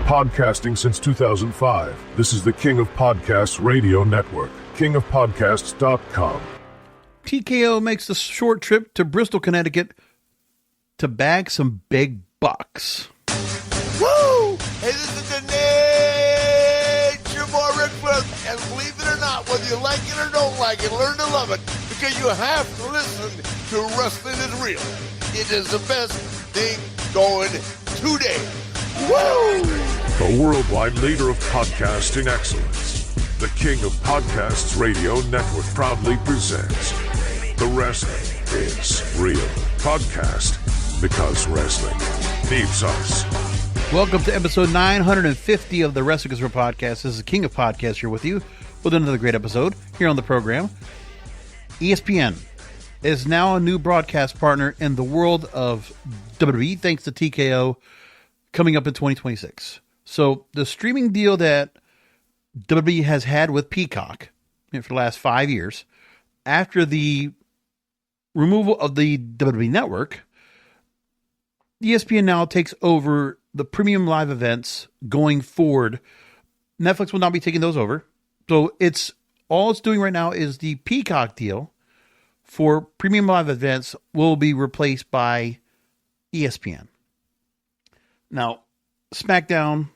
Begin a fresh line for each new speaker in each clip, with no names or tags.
Podcasting since 2005. This is the King of Podcasts radio network. kingofpodcasts.com.
TKO makes the short trip to Bristol, Connecticut to bag some big bucks.
Woo! Hey, this is the Nature Boy Ric Flair, and believe it or not, whether you like it or don't like it, learn to love it, because you have to listen to Wrestling is Real. It is the best thing going today. Woo!
The worldwide leader of podcasting excellence. The King of Podcasts radio network proudly presents The Wrestling is Real podcast, because wrestling needs us.
Welcome to episode 950 of the Wrestling is Real podcast. This is the King of Podcasts here with you with another great episode here on the program. ESPN is now a new broadcast partner in the world of WWE, thanks to TKO, coming up in 2026. So the streaming deal that WWE has had with Peacock for the last 5 years, after the removal of the WWE network, ESPN now takes over the premium live events going forward. Netflix will not be taking those over. So it's doing right now is the Peacock deal for premium live events will be replaced by ESPN. Now, SmackDown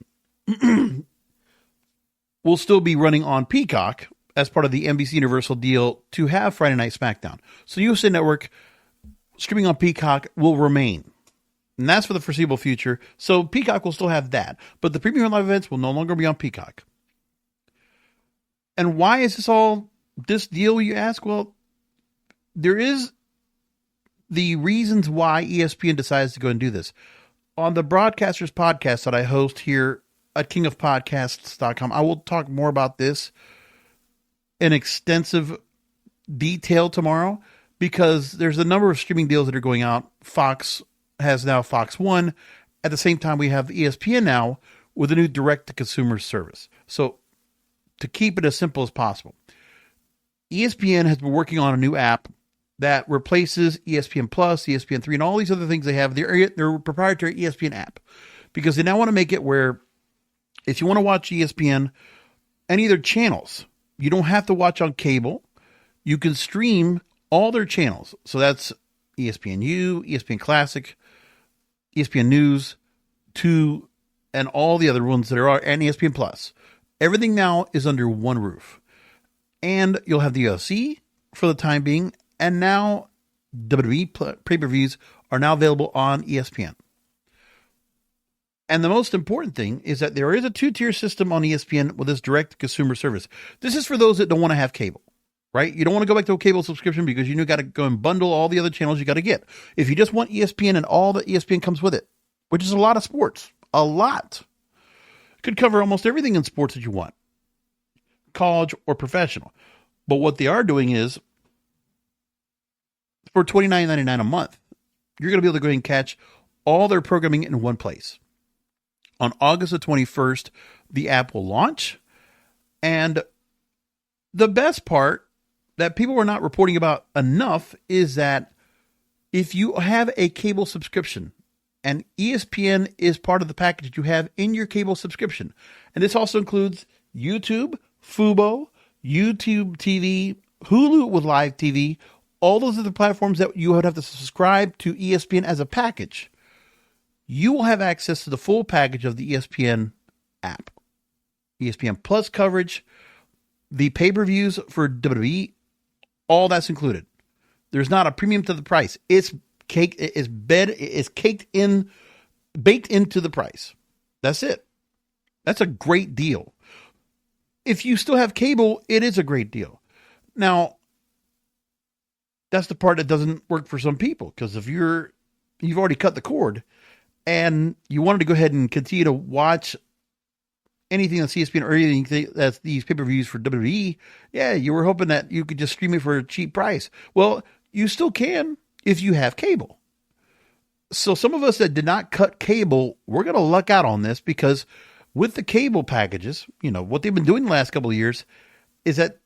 will still be running on Peacock as part of the NBCUniversal deal to have Friday Night SmackDown. So USA Network streaming on Peacock will remain. And that's for the foreseeable future. So Peacock will still have that. But the premium live events will no longer be on Peacock. And why is this deal, you ask? Well, there is the reasons why ESPN decides to go and do this. On the Broadcasters podcast that I host here at kingofpodcasts.com, I will talk more about this in extensive detail tomorrow, because there's a number of streaming deals that are going out. Fox has now Fox One. At the same time, we have ESPN now with a new direct-to-consumer service. So to keep it as simple as possible, ESPN has been working on a new app that replaces ESPN Plus, ESPN3, and all these other things they have. Their proprietary ESPN app, because they now want to make it where if you want to watch ESPN, any of their channels, you don't have to watch on cable. You can stream all their channels. So that's ESPNU, ESPN Classic, ESPN News, 2, and all the other ones that are, and ESPN Plus. Everything now is under one roof. And you'll have the UFC for the time being. And now WWE pay-per-views are now available on ESPN. And the most important thing is that there is a 2-tier system on ESPN with this direct consumer service. This is for those that don't want to have cable, right? You don't want to go back to a cable subscription because you got to go and bundle all the other channels you got to get. If you just want ESPN and all that ESPN comes with it, which is a lot of sports, a lot, it could cover almost everything in sports that you want, college or professional. But what they are doing is, for $29.99 a month, you're going to be able to go ahead and catch all their programming in one place. On August the 21st, the app will launch. And the best part that people are not reporting about enough is that if you have a cable subscription, and ESPN is part of the package that you have in your cable subscription, and this also includes YouTube, Fubo, YouTube TV, Hulu with live TV, all those are the platforms that you would have to subscribe to ESPN as a package. You will have access to the full package of the ESPN app. ESPN Plus coverage, the pay-per-views for WWE, all that's included. There's not a premium to the price. It's baked into the price. That's it. That's a great deal. If you still have cable, it is a great deal. Now, that's the part that doesn't work for some people, because if you've already cut the cord and you wanted to go ahead and continue to watch anything that's ESPN or anything that's these pay-per-views for WWE, yeah, you were hoping that you could just stream it for a cheap price. Well, you still can if you have cable. So some of us that did not cut cable, we're going to luck out on this, because with the cable packages, what they've been doing the last couple of years is that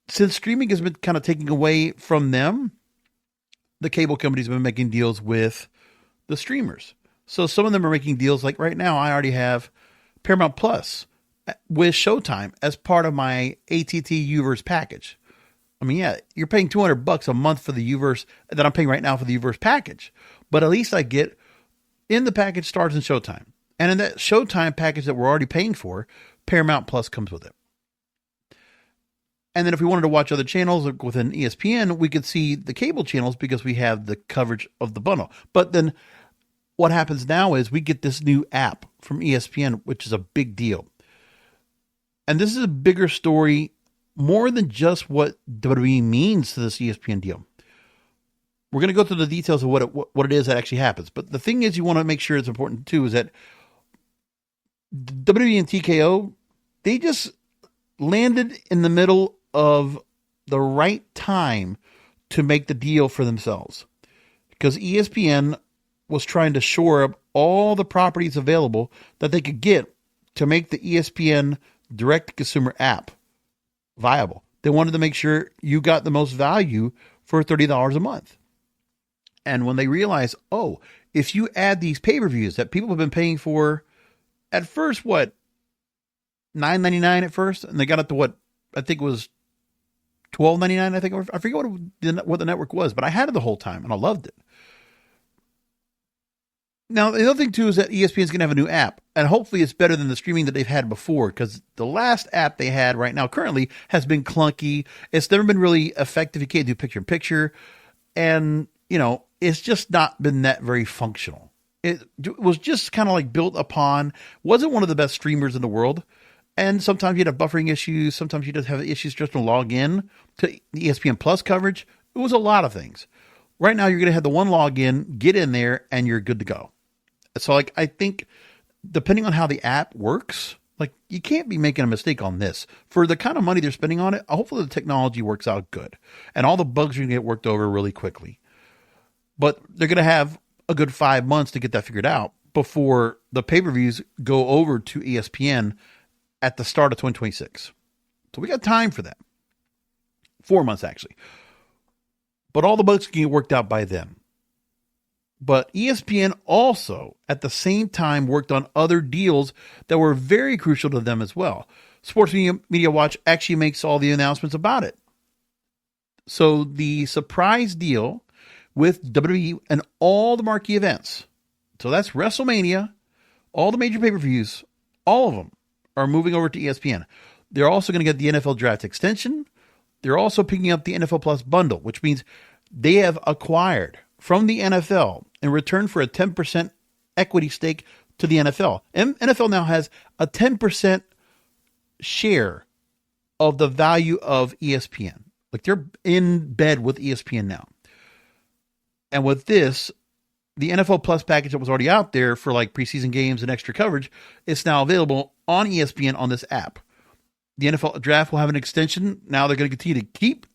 since streaming has been kind of taking away from them, the cable companies have been making deals with the streamers. So some of them are making deals like right now, I already have Paramount Plus with Showtime as part of my AT&T Uverse package. I mean, yeah, you're paying $200 a month for the Uverse that I'm paying right now for the Uverse package, but at least I get in the package Stars and Showtime. And in that Showtime package that we're already paying for, Paramount Plus comes with it. And then if we wanted to watch other channels within ESPN, we could see the cable channels because we have the coverage of the bundle. But then what happens now is we get this new app from ESPN, which is a big deal. And this is a bigger story, more than just what WWE means to this ESPN deal. We're going to go through the details of what it is that actually happens. But the thing is, you want to make sure it's important too, is that WWE and TKO, they just landed in the middle of the right time to make the deal for themselves. Because ESPN was trying to shore up all the properties available that they could get to make the ESPN direct-to-consumer app viable. They wanted to make sure you got the most value for $30 a month. And when they realized, oh, if you add these pay-per-views that people have been paying for at first, what, $9.99 at first? And they got it to what, I think it was $12.99, I think. I forget what the network was, but I had it the whole time, and I loved it. Now, the other thing, too, is that ESPN is going to have a new app, and hopefully it's better than the streaming that they've had before, because the last app they had right now currently has been clunky. It's never been really effective. You can't do picture-in-picture, and, you know, it's just not been that very functional. It was just kind of like built upon, wasn't one of the best streamers in the world, and sometimes you'd have buffering issues, sometimes you just have issues just to log in to the ESPN Plus coverage. It was a lot of things. Right now, you're going to have the one login, get in there, and you're good to go. So, like, I think depending on how the app works, like, you can't be making a mistake on this. For the kind of money they're spending on it, hopefully the technology works out good. And all the bugs are going to get worked over really quickly. But they're going to have a good 5 months to get that figured out before the pay-per-views go over to ESPN at the start of 2026. So we got time for that. 4 months, actually. But all the bugs can get worked out by then. But ESPN also, at the same time, worked on other deals that were very crucial to them as well. Sports Media Watch actually makes all the announcements about it. So the surprise deal with WWE and all the marquee events, so that's WrestleMania, all the major pay-per-views, all of them are moving over to ESPN. They're also going to get the NFL Draft extension. They're also picking up the NFL Plus bundle, which means they have acquired from the NFL in return for a 10% equity stake to the NFL. And NFL now has a 10% share of the value of ESPN. Like, they're in bed with ESPN now. And with this, the NFL Plus package that was already out there for like preseason games and extra coverage is now available on ESPN on this app. The NFL Draft will have an extension. Now they're going to continue to keep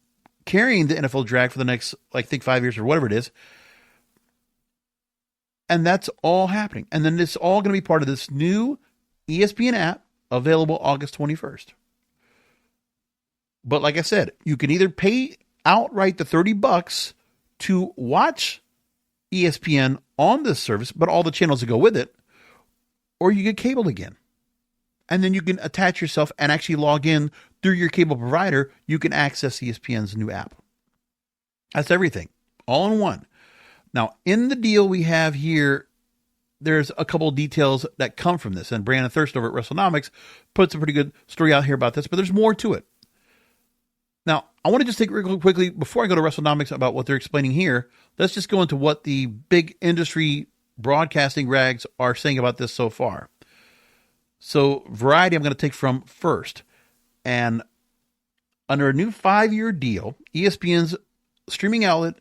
carrying the NFL Draft for the next, like, I think 5 years or whatever it is. And that's all happening. And then it's all going to be part of this new ESPN app available August 21st. But like I said, you can either pay outright the $30 to watch ESPN on this service, but all the channels that go with it, or you get cable again. And then you can attach yourself and actually log in through your cable provider. You can access ESPN's new app. That's everything, all in one. Now, in the deal we have here, there's a couple of details that come from this. And Brandon Thirst over at WrestleNomics puts a pretty good story out here about this, but there's more to it. Now, I want to just take real quickly, before I go to WrestleNomics about what they're explaining here, let's just go into what the big industry broadcasting rags are saying about this so far. So, Variety, I'm going to take from first. And under a new 5-year deal, ESPN's streaming outlet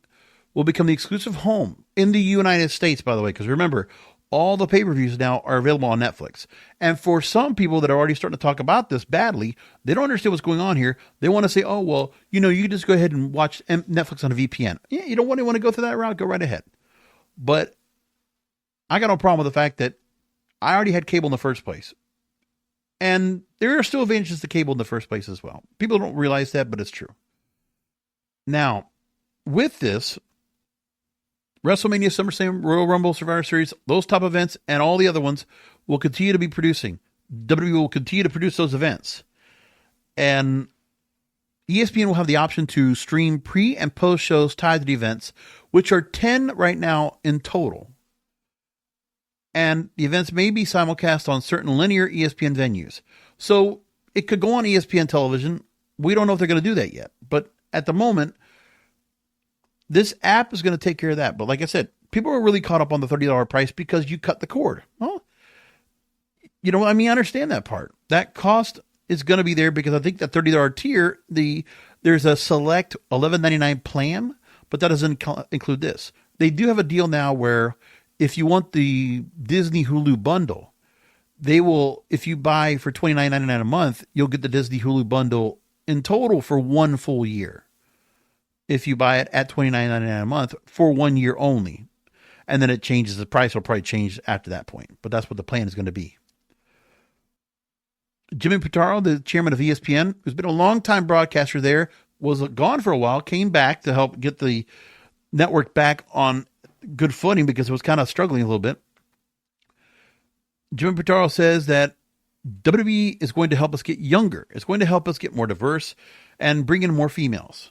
will become the exclusive home in the United States, by the way, because remember, all the pay-per-views now are available on Netflix. And for some people that are already starting to talk about this badly, they don't understand what's going on here. They want to say, oh, well, you know, you can just go ahead and watch Netflix on a VPN. Yeah, you don't want to go through that route, go right ahead. But I got no problem with the fact that I already had cable in the first place. And there are still advantages to cable in the first place as well. People don't realize that, but it's true. Now, with this, WrestleMania, SummerSlam, Royal Rumble, Survivor Series, those top events, and all the other ones will continue to be producing WWE will continue to produce those events. And ESPN will have the option to stream pre- and post shows tied to the events, which are 10 right now in total. And the events may be simulcast on certain linear ESPN venues. So it could go on ESPN television. We don't know if they're going to do that yet. But at the moment, this app is going to take care of that. But like I said, people are really caught up on the $30 price because you cut the cord. Well, you know, I mean, I understand that part. That cost is going to be there because I think that $30 tier, there's a select $11.99 plan, but that doesn't include this. They do have a deal now where if you want the Disney Hulu bundle, they will, if you buy for $29.99 a month, you'll get the Disney Hulu bundle in total for 1 full year. If you buy it at $29.99 a month for 1 year only. And then it changes, the price will probably change after that point. But that's what the plan is going to be. Jimmy Pitaro, the chairman of ESPN, who's been a long-time broadcaster there, was gone for a while, came back to help get the network back on good footing because it was kind of struggling a little bit. Jimmy Pitaro says that WWE is going to help us get younger. It's going to help us get more diverse and bring in more females.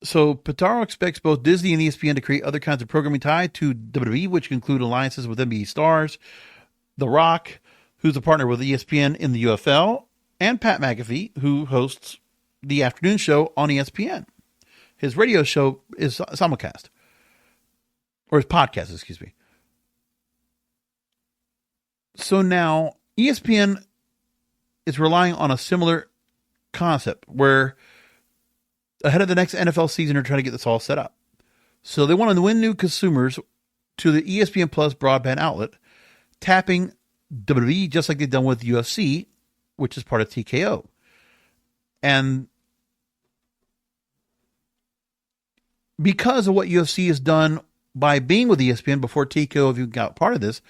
So Pitaro expects both Disney and ESPN to create other kinds of programming tied to WWE, which include alliances with NBA stars, The Rock, who's a partner with ESPN in the UFL, and Pat McAfee, who hosts the afternoon show on ESPN. His radio show is simulcast. Or his podcast, excuse me. So now ESPN is relying on a similar concept where ahead of the next NFL season, they're trying to get this all set up. So they want to win new consumers to the ESPN Plus broadband outlet, tapping WWE just like they've done with UFC, which is part of TKO. And because of what UFC has done by being with ESPN before TKO even got part of this,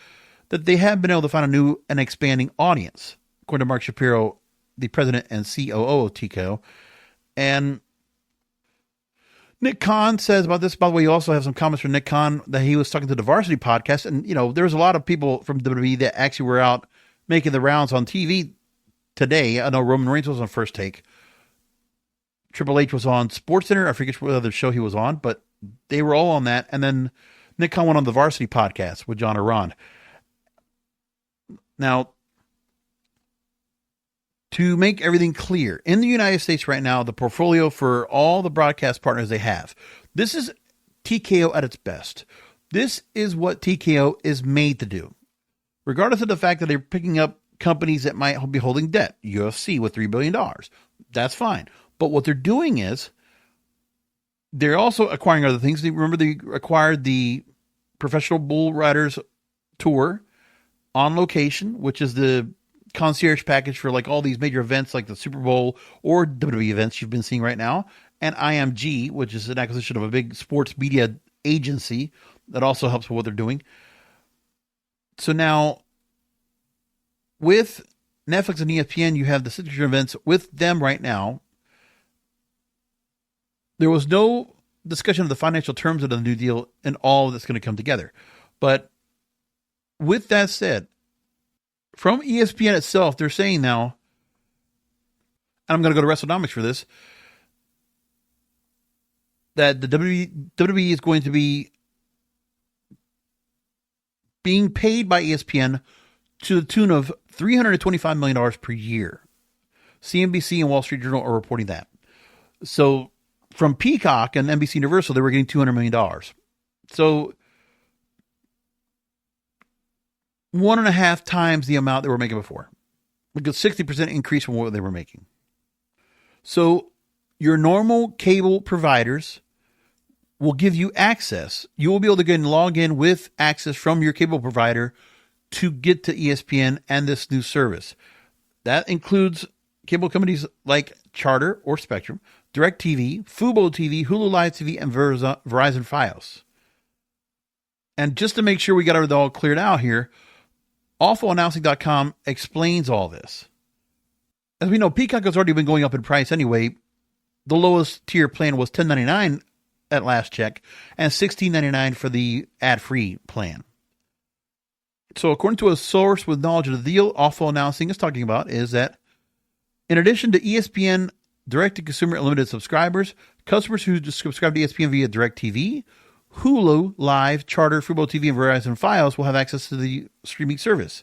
that they have been able to find a new and expanding audience, according to Mark Shapiro, the president and COO of TKO. And Nick Khan says about this, by the way, you also have some comments from Nick Khan that he was talking to the Varsity podcast. And, you know, there's a lot of people from WWE that actually were out making the rounds on TV today. I know Roman Reigns was on First Take. Triple H was on SportsCenter. I forget what other show he was on, but they were all on that. And then Nick Khan went on the Varsity podcast with John Aron. Now, to make everything clear, in the United States right now, the portfolio for all the broadcast partners they have, this is TKO at its best. This is what TKO is made to do. Regardless of the fact that they're picking up companies that might be holding debt, UFC with $3 billion, that's fine. But what they're doing is they're also acquiring other things. Remember, they acquired the Professional Bull Riders Tour on location, which is the concierge package for like all these major events like the Super Bowl or WWE events you've been seeing right now, and IMG, which is an acquisition of a big sports media agency that also helps with what they're doing. So now with Netflix and ESPN, you have the signature events with them right now. There was no discussion of the financial terms of the new deal and all that's going to come together. But with that said, from ESPN itself, they're saying now, and I'm going to go to WrestleNomics for this, that the WWE is going to be being paid by ESPN to the tune of $325 million per year. CNBC and Wall Street Journal are reporting that. So from Peacock and NBCUniversal, they were getting $200 million. So 1.5 times the amount they were making before. Like a 60% increase from what they were making. So your normal cable providers will give you access. You will be able to go and log in with access from your cable provider to get to ESPN and this new service. That includes cable companies like Charter or Spectrum, DirecTV, Fubo TV, Hulu Live TV, and Verizon Fios. And just to make sure we got it all cleared out here, AwfulAnnouncing.com explains all this. As we know, Peacock has already been going up in price anyway. The lowest tier plan was $10.99 at last check and $16.99 for the ad-free plan. So according to a source with knowledge of the deal, Awful Announcing is talking about is that in addition to ESPN direct-to-consumer unlimited subscribers, customers who subscribe to ESPN via DirecTV, Hulu, Live, Charter, Fubo TV, and Verizon Fios will have access to the streaming service.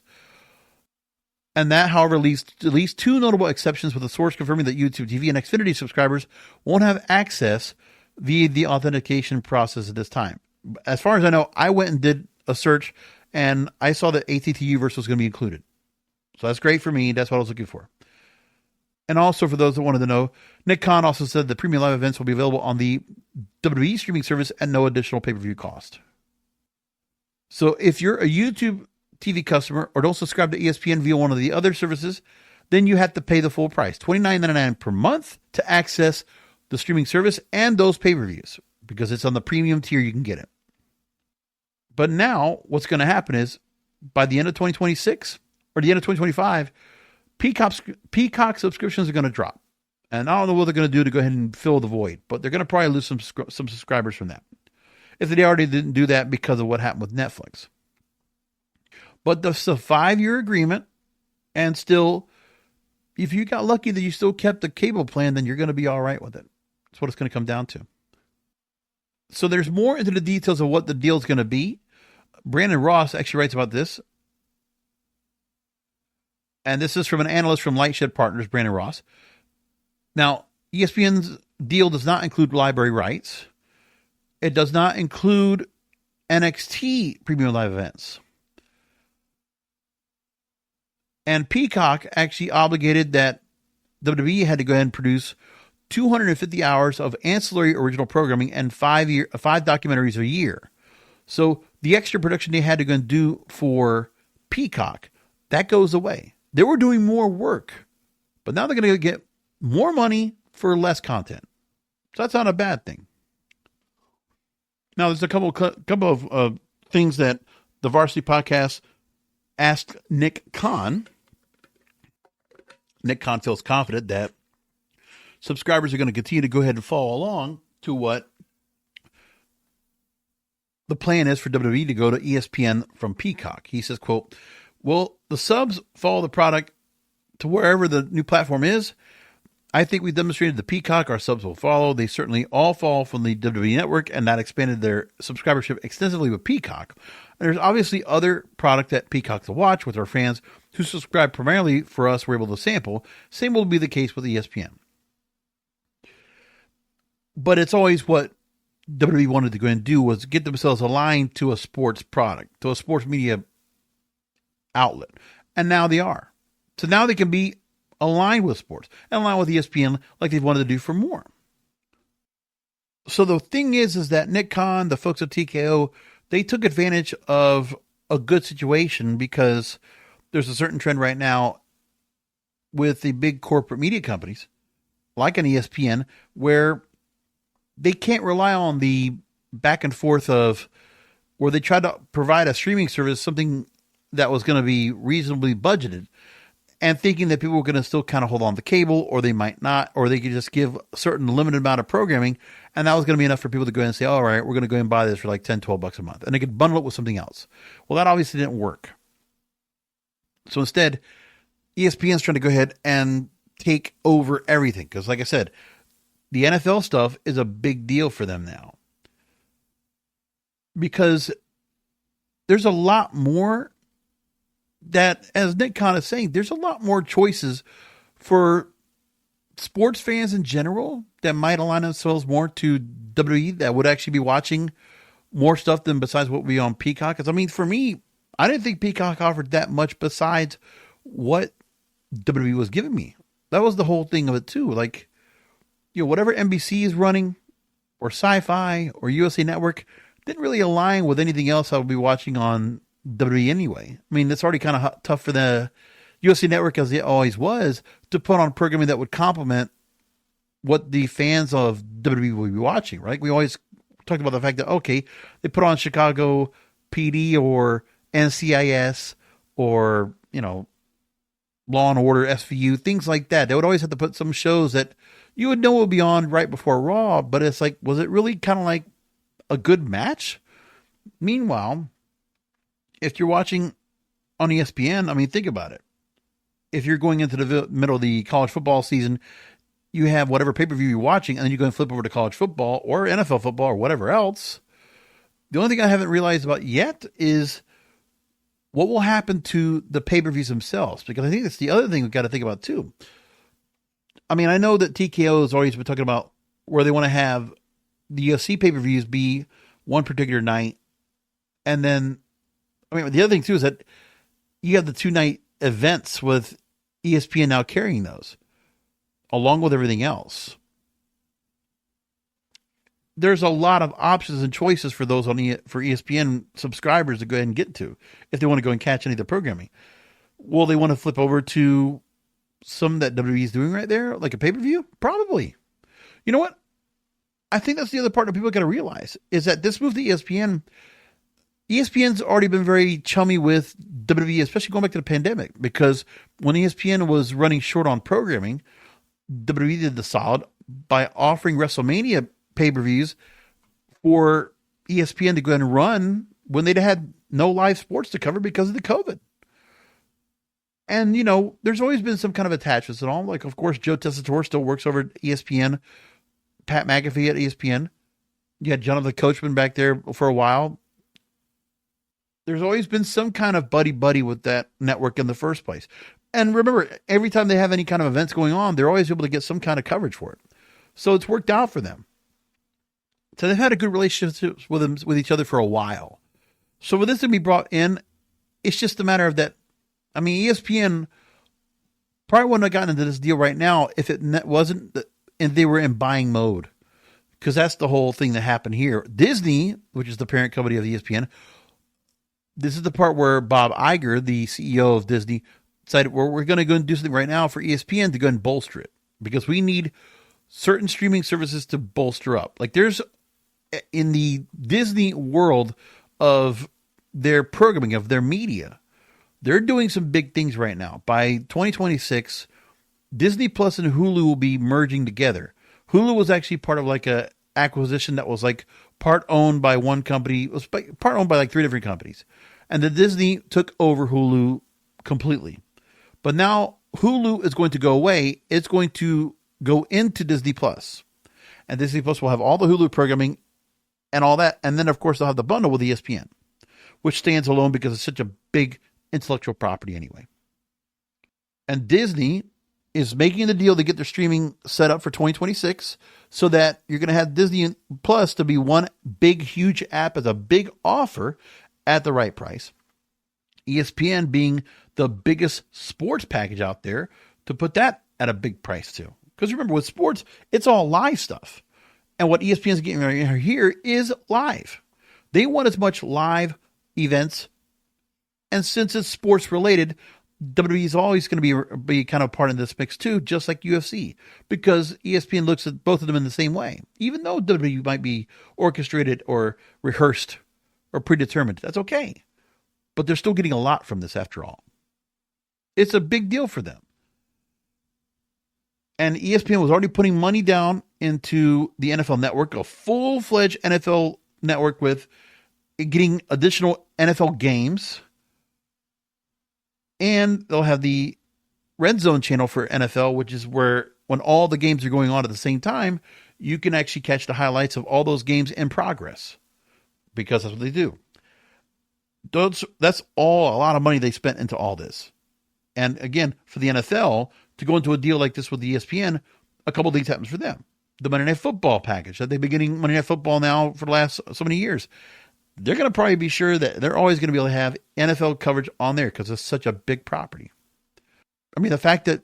And that, however, leaves at least two notable exceptions, with the source confirming that YouTube TV and Xfinity subscribers won't have access via the authentication process at this time. As far as I know, I went and did a search, and I saw that AT&T Universal was going to be included. So that's great for me. That's what I was looking for. And also, for those that wanted to know, Nick Khan also said the premium live events will be available on the WWE streaming service at no additional pay-per-view cost. So if you're a YouTube TV customer or don't subscribe to ESPN via one of the other services, then you have to pay the full price, $29.99 per month, to access the streaming service and those pay-per-views, because it's on the premium tier you can get it. But now what's going to happen is, by the end of 2026 or the end of 2025, Peacock subscriptions are going to drop. And I don't know what they're going to do to go ahead and fill the void, but they're going to probably lose some subscribers from that, if they already didn't do that because of what happened with Netflix. But that's a 5-year agreement, and still, if you got lucky that you still kept the cable plan, then you're going to be all right with it. That's what it's going to come down to. So there's more into the details of what the deal is going to be. Brandon Ross actually writes about this. And this is from an analyst from Lightshed Partners, Brandon Ross. Now, ESPN's deal does not include library rights. It does not include NXT premium live events. And Peacock actually obligated that WWE had to go ahead and produce 250 hours of ancillary original programming and 5 documentaries a year. So the extra production they had to go and do for Peacock, that goes away. They were doing more work, but now they're going to get more money for less content. So that's not a bad thing. Now, there's a couple of things that the Varsity Podcast asked Nick Khan. Nick Khan feels confident that subscribers are going to continue to go ahead and follow along to what the plan is for WWE to go to ESPN from Peacock. He says, quote, "Will the subs follow the product to wherever the new platform is? I think we've demonstrated the Peacock our subs will follow. They certainly all fall from the WWE network, and that expanded their subscribership extensively with Peacock. And there's obviously other product that Peacock to watch with our fans who subscribe primarily for us. We're able to sample. Same will be the case with ESPN. But it's always what WWE wanted to go and do, was get themselves aligned to a sports product, to a sports media outlet. And now they are. So now they can be aligned with sports and aligned with ESPN like they've wanted to do for more. So the thing is that Nick Khan, the folks at TKO, they took advantage of a good situation, because there's a certain trend right now with the big corporate media companies like an ESPN, where they can't rely on the back and forth of where they tried to provide a streaming service, something that was going to be reasonably budgeted, and thinking that people were going to still kind of hold on to cable, or they might not, or they could just give a certain limited amount of programming, and that was going to be enough for people to go in and say, all right, we're going to go and buy this for like $10, $12 a month, and they could bundle it with something else. Well, that obviously didn't work. So instead, ESPN's trying to go ahead and take over everything, because like I said, the NFL stuff is a big deal for them now, because there's a lot more that, as Nick Khan is saying, there's a lot more choices for sports fans in general that might align themselves more to WWE, that would actually be watching more stuff than besides what we on Peacock. Because I mean, for me, I didn't think Peacock offered that much besides what WWE was giving me. That was the whole thing of it too. Like, you know, whatever NBC is running, or Sci-Fi, or USA Network, didn't really align with anything else I would be watching on WWE anyway. I mean, it's already kind of tough for the USA Network, as it always was, to put on programming that would complement what the fans of WWE would be watching, right? We always talked about the fact that, okay, they put on Chicago PD or NCIS or, you know, Law and Order, SVU, things like that. They would always have to put some shows that you would know would be on right before Raw, but it's like, was it really kind of like a good match? Meanwhile, if you're watching on ESPN, I mean, think about it. If you're going into the middle of the college football season, you have whatever pay-per-view you're watching, and then you go and flip over to college football or NFL football or whatever else. The only thing I haven't realized about yet is what will happen to the pay-per-views themselves, because I think that's the other thing we've got to think about too. I mean, I know that TKO has always been talking about where they want to have the UFC pay-per-views be one particular night. And then, I mean, the other thing too is that you have the 2-night events with ESPN now carrying those, along with everything else. There's a lot of options and choices for those for ESPN subscribers to go ahead and get to if they want to go and catch any of the programming. Will they want to flip over to some that WWE is doing right there, like a pay-per-view? Probably. You know what? I think that's the other part that people got to realize is that this move to ESPN's already been very chummy with WWE, especially going back to the pandemic, because when ESPN was running short on programming, WWE did the solid by offering WrestleMania pay-per-views for ESPN to go ahead and run when they'd had no live sports to cover because of the COVID. And, you know, there's always been some kind of attachments and all. Like, of course, Joe Tessitore still works over at ESPN, Pat McAfee at ESPN. You had Jonathan Coachman back there for a while. There's always been some kind of buddy-buddy with that network in the first place. And remember, every time they have any kind of events going on, they're always able to get some kind of coverage for it. So it's worked out for them. So they've had a good relationship with each other for a while. So with this to be brought in, it's just a matter of that. I mean, ESPN probably wouldn't have gotten into this deal right now if it wasn't, and they were in buying mode. Because that's the whole thing that happened here. Disney, which is the parent company of ESPN, this is the part where Bob Iger, the CEO of Disney, decided we're going to go and do something right now for ESPN to go and bolster it. Because we need certain streaming services to bolster up. Like there's, in the Disney world of their programming, of their media, they're doing some big things right now. By 2026, Disney Plus and Hulu will be merging together. Hulu was actually part of like a acquisition that was like part owned by one company, it was part owned by like 3 different companies. And the Disney took over Hulu completely. But now Hulu is going to go away. It's going to go into Disney Plus. And Disney Plus will have all the Hulu programming and all that. And then, of course, they'll have the bundle with ESPN, which stands alone because it's such a big intellectual property anyway. And Disney is making the deal to get their streaming set up for 2026 so that you're going to have Disney Plus to be one big, huge app as a big offer at the right price. ESPN being the biggest sports package out there to put that at a big price too. Because remember, with sports, it's all live stuff. And what ESPN is getting right here is live. They want as much live events. And since it's sports related, WWE is always going to be kind of part of this mix too, just like UFC. Because ESPN looks at both of them in the same way. Even though WWE might be orchestrated or rehearsed or predetermined, that's okay. But they're still getting a lot from this after all. It's a big deal for them. And ESPN was already putting money down into the NFL network, a full-fledged NFL network with getting additional NFL games. And they'll have the Red Zone channel for NFL, which is where when all the games are going on at the same time, you can actually catch the highlights of all those games in progress. Because that's what they do. That's all a lot of money they spent into all this. And again, for the NFL to go into a deal like this with ESPN, a couple of things happens for them. The Monday Night Football package that they've been getting Monday Night Football now for the last so many years. They're going to probably be sure that they're always going to be able to have NFL coverage on there because it's such a big property. I mean, the fact that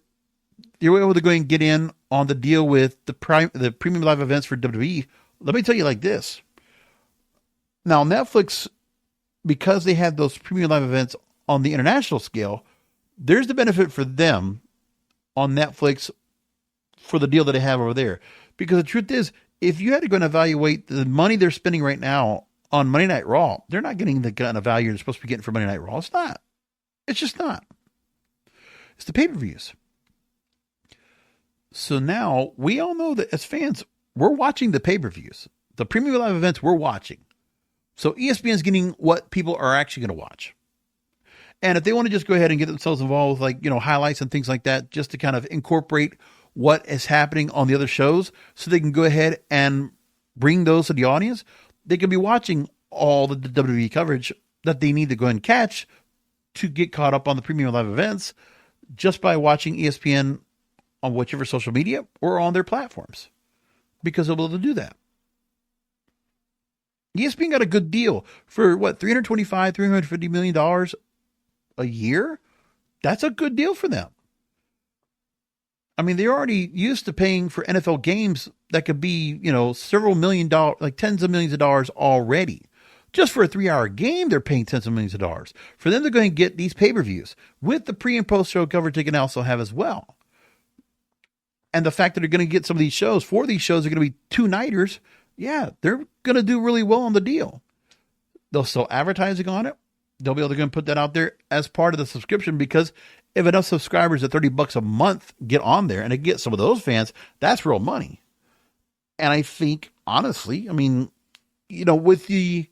they were able to go and get in on the deal with the premium live events for WWE, let me tell you like this. Now, Netflix, because they have those premium live events on the international scale, there's the benefit for them on Netflix for the deal that they have over there. Because the truth is, if you had to go and evaluate the money they're spending right now on Monday Night Raw, they're not getting the kind of value they're supposed to be getting for Monday Night Raw. It's not. It's just not. It's the pay-per-views. So now we all know that as fans, we're watching the pay-per-views. The premium live events we're watching. So ESPN is getting what people are actually going to watch. And if they want to just go ahead and get themselves involved with, like, highlights and things like that, just to kind of incorporate what is happening on the other shows so they can go ahead and bring those to the audience, they can be watching all the WWE coverage that they need to go and catch to get caught up on the premium live events just by watching ESPN on whichever social media or on their platforms, because they'll be able to do that. ESPN got a good deal for what, $350 million a year? That's a good deal for them. I mean, they're already used to paying for NFL games that could be, several $1 million, like tens of millions of dollars already. Just for a 3-hour game, they're paying tens of millions of dollars. For them to go and get these pay-per-views with the pre- and post-show coverage they can also have as well. And the fact that they're going to get some of these shows, 4 of these shows are going to be 2-nighters, yeah, they're going to do really well on the deal. They'll sell advertising on it. They'll be able to go and put that out there as part of the subscription, because if enough subscribers at $30 a month get on there and they get some of those fans, that's real money. And I think, honestly, I mean, with the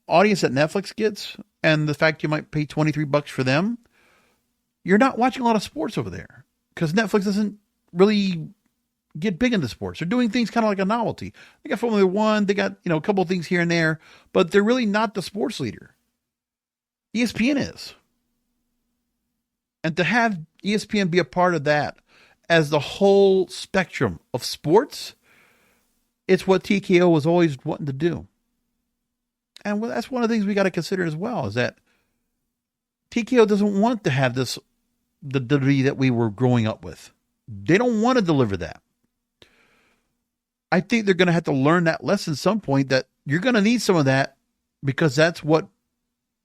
audience that Netflix gets and the fact you might pay $23 for them, you're not watching a lot of sports over there because Netflix doesn't really get big into sports. They're doing things kind of like a novelty. They got Formula One, they got, a couple of things here and there, but they're really not the sports leader. ESPN is. And to have ESPN be a part of that as the whole spectrum of sports, it's what TKO was always wanting to do. And that's one of the things we got to consider as well, is that TKO doesn't want to have the WWE that we were growing up with. They don't want to deliver that. I think they're going to have to learn that lesson at some point, that you're going to need some of that, because that's what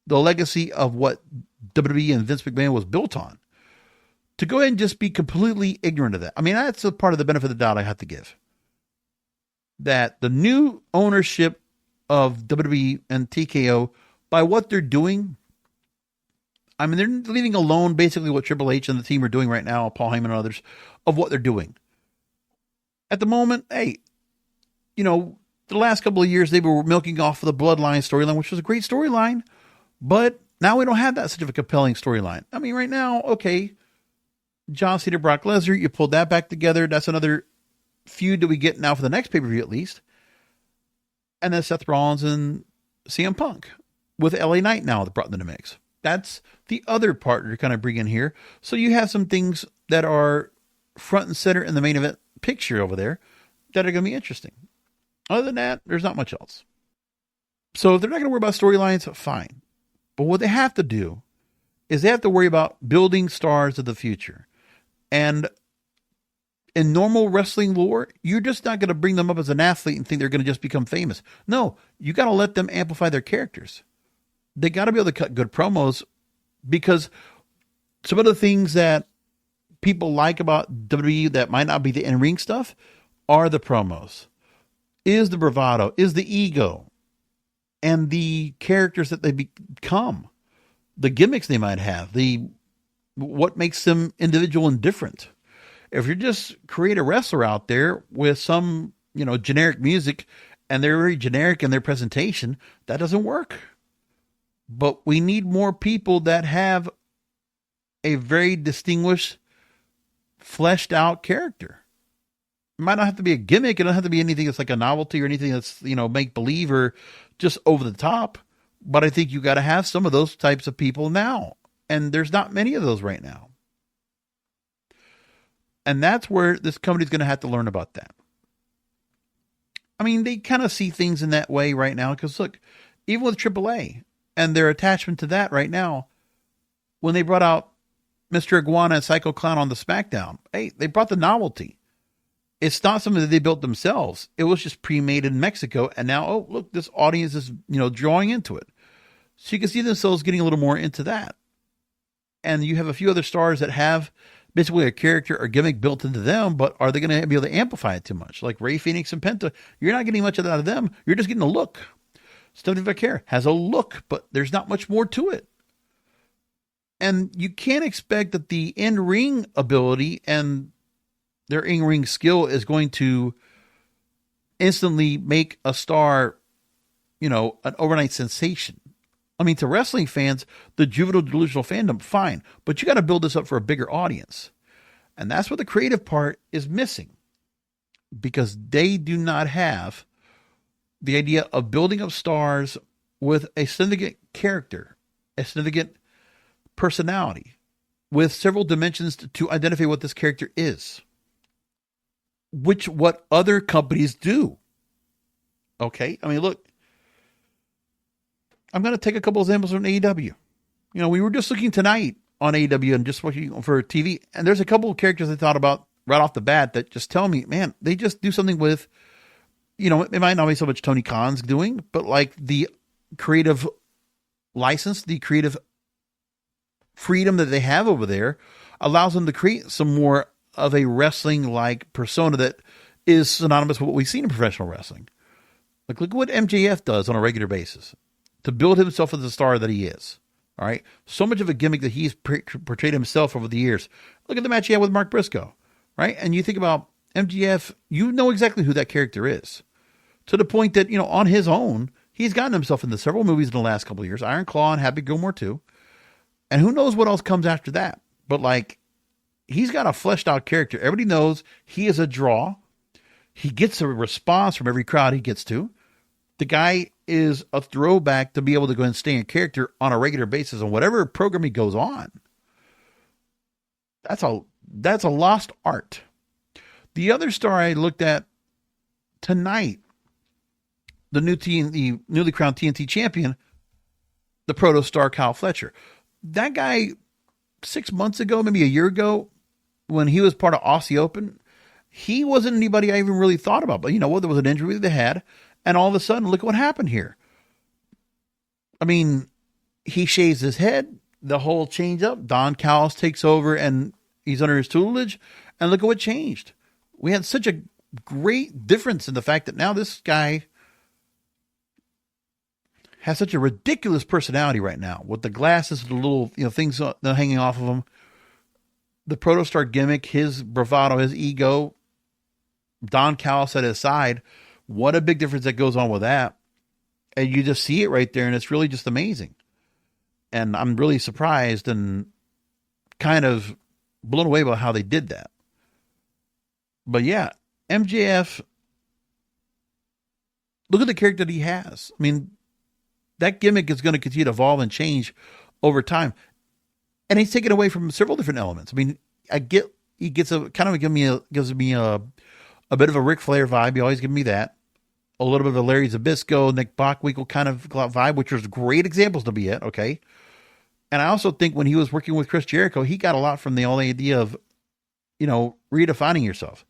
the legacy of what WWE and Vince McMahon was built on. To go ahead and just be completely ignorant of that. I mean, that's a part of the benefit of the doubt I have to give. That the new ownership of WWE and TKO, by what they're doing, I mean, they're leaving alone basically what Triple H and the team are doing right now, Paul Heyman and others, of what they're doing. At the moment, hey, the last couple of years they were milking off of the Bloodline storyline, which was a great storyline, but now we don't have that such of a compelling storyline. I mean, right now, okay, John Cena, Brock Lesnar, you pulled that back together. That's another feud that we get now for the next pay-per-view at least. And then Seth Rollins and CM Punk with LA Knight now brought into the mix. That's the other partner to kind of bring in here. So you have some things that are front and center in the main event picture over there that are going to be interesting. Other than that, there's not much else. So if they're not going to worry about storylines, fine. But what they have to do is they have to worry about building stars of the future. And in normal wrestling lore, you're just not going to bring them up as an athlete and think they're going to just become famous. No, you got to let them amplify their characters. They got to be able to cut good promos, because some of the things that people like about WWE that might not be the in-ring stuff are the promos, is the bravado, is the ego, and the characters that they become, the gimmicks they might have, what makes them individual and different. If you just create a wrestler out there with some, generic music and they're very generic in their presentation, that doesn't work. But we need more people that have a very distinguished, fleshed out character. It might not have to be a gimmick. It doesn't have to be anything that's like a novelty or anything that's, make believe or just over the top. But I think you got to have some of those types of people now. And there's not many of those right now. And that's where this company's going to have to learn about that. I mean, they kind of see things in that way right now. Because look, even with AAA and their attachment to that right now, when they brought out Mr. Iguana and Psycho Clown on the SmackDown, hey, they brought the novelty. It's not something that they built themselves. It was just pre-made in Mexico. And now, oh, look, this audience is, drawing into it. So you can see themselves getting a little more into that. And you have a few other stars that have basically a character or gimmick built into them, but are they going to be able to amplify it too much? Like Rey Fenix and Penta, you're not getting much of that out of them. You're just getting a look. Stephanie Vaquer has a look, but there's not much more to it. And you can't expect that the in-ring ability and their in-ring skill is going to instantly make a star, an overnight sensation. I mean, to wrestling fans, the juvenile delusional fandom, fine. But you got to build this up for a bigger audience. And that's what the creative part is missing. Because they do not have the idea of building up stars with a significant character, a significant personality, with several dimensions to identify what this character is. What other companies do. Okay? I mean, look. I'm going to take a couple examples from AEW. You know, we were just looking tonight on AEW and just watching for TV, and there's a couple of characters I thought about right off the bat that just tell me, man, they just do something with, you know, it might not be so much Tony Khan's doing, but like the creative license, the creative freedom that they have over there allows them to create some more of a wrestling-like persona that is synonymous with what we've seen in professional wrestling. Like, look at what MJF does on a regular basis to build himself as the star that he is. All right. So much of a gimmick that he's portrayed himself over the years. Look at the match he had with Mark Briscoe. Right. And you think about MJF, you know exactly who that character is, to the point that, you know, on his own, he's gotten himself into several movies in the last couple of years, Iron Claw and Happy Gilmore 2. And who knows what else comes after that. But like, he's got a fleshed out character. Everybody knows he is a draw. He gets a response from every crowd he gets to. The guy is a throwback to be able to go and stay in character on a regular basis on whatever program he goes on. That's a lost art. The other star I looked at tonight, the newly crowned TNT champion, the proto star Kyle Fletcher. That guy 6 months ago, maybe a year ago, when he was part of Aussie Open, he wasn't anybody I even really thought about. But you know what? There was an injury they had. And all of a sudden, look what happened here. I mean, he shaves his head, the whole change up. Don Callis takes over and he's under his tutelage. And look at what changed. We had such a great difference in the fact that now this guy has such a ridiculous personality right now with the glasses, the little, you know, things hanging off of him. The protostar gimmick, his bravado, his ego. Don Callis at his side. What a big difference that goes on with that. And you just see it right there, and it's really just amazing. And I'm really surprised and kind of blown away by how they did that. But yeah, MJF, look at the character that he has. I mean, that gimmick is going to continue to evolve and change over time. And he's taken away from several different elements. I mean, he gives me a bit of a Ric Flair vibe. He always gives me that. A little bit of a Larry Zbyszko, Nick Bockwinkel kind of vibe, which was great examples to be at, okay? And I also think when he was working with Chris Jericho, he got a lot from the whole idea of, you know, redefining yourself,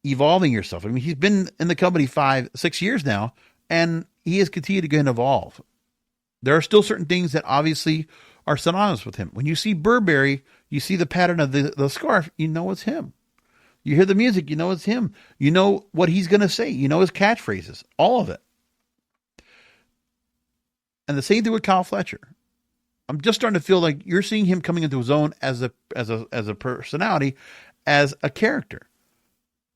evolving yourself. I mean, he's been in the company 5-6 years now, and he has continued to go and evolve. There are still certain things that obviously are synonymous with him. When you see Burberry, you see the pattern of the scarf, you know it's him. You hear the music, you know it's him. You know what he's going to say. You know his catchphrases. All of it. And the same thing with Kyle Fletcher. I'm just starting to feel like you're seeing him coming into his own as a personality, as a character.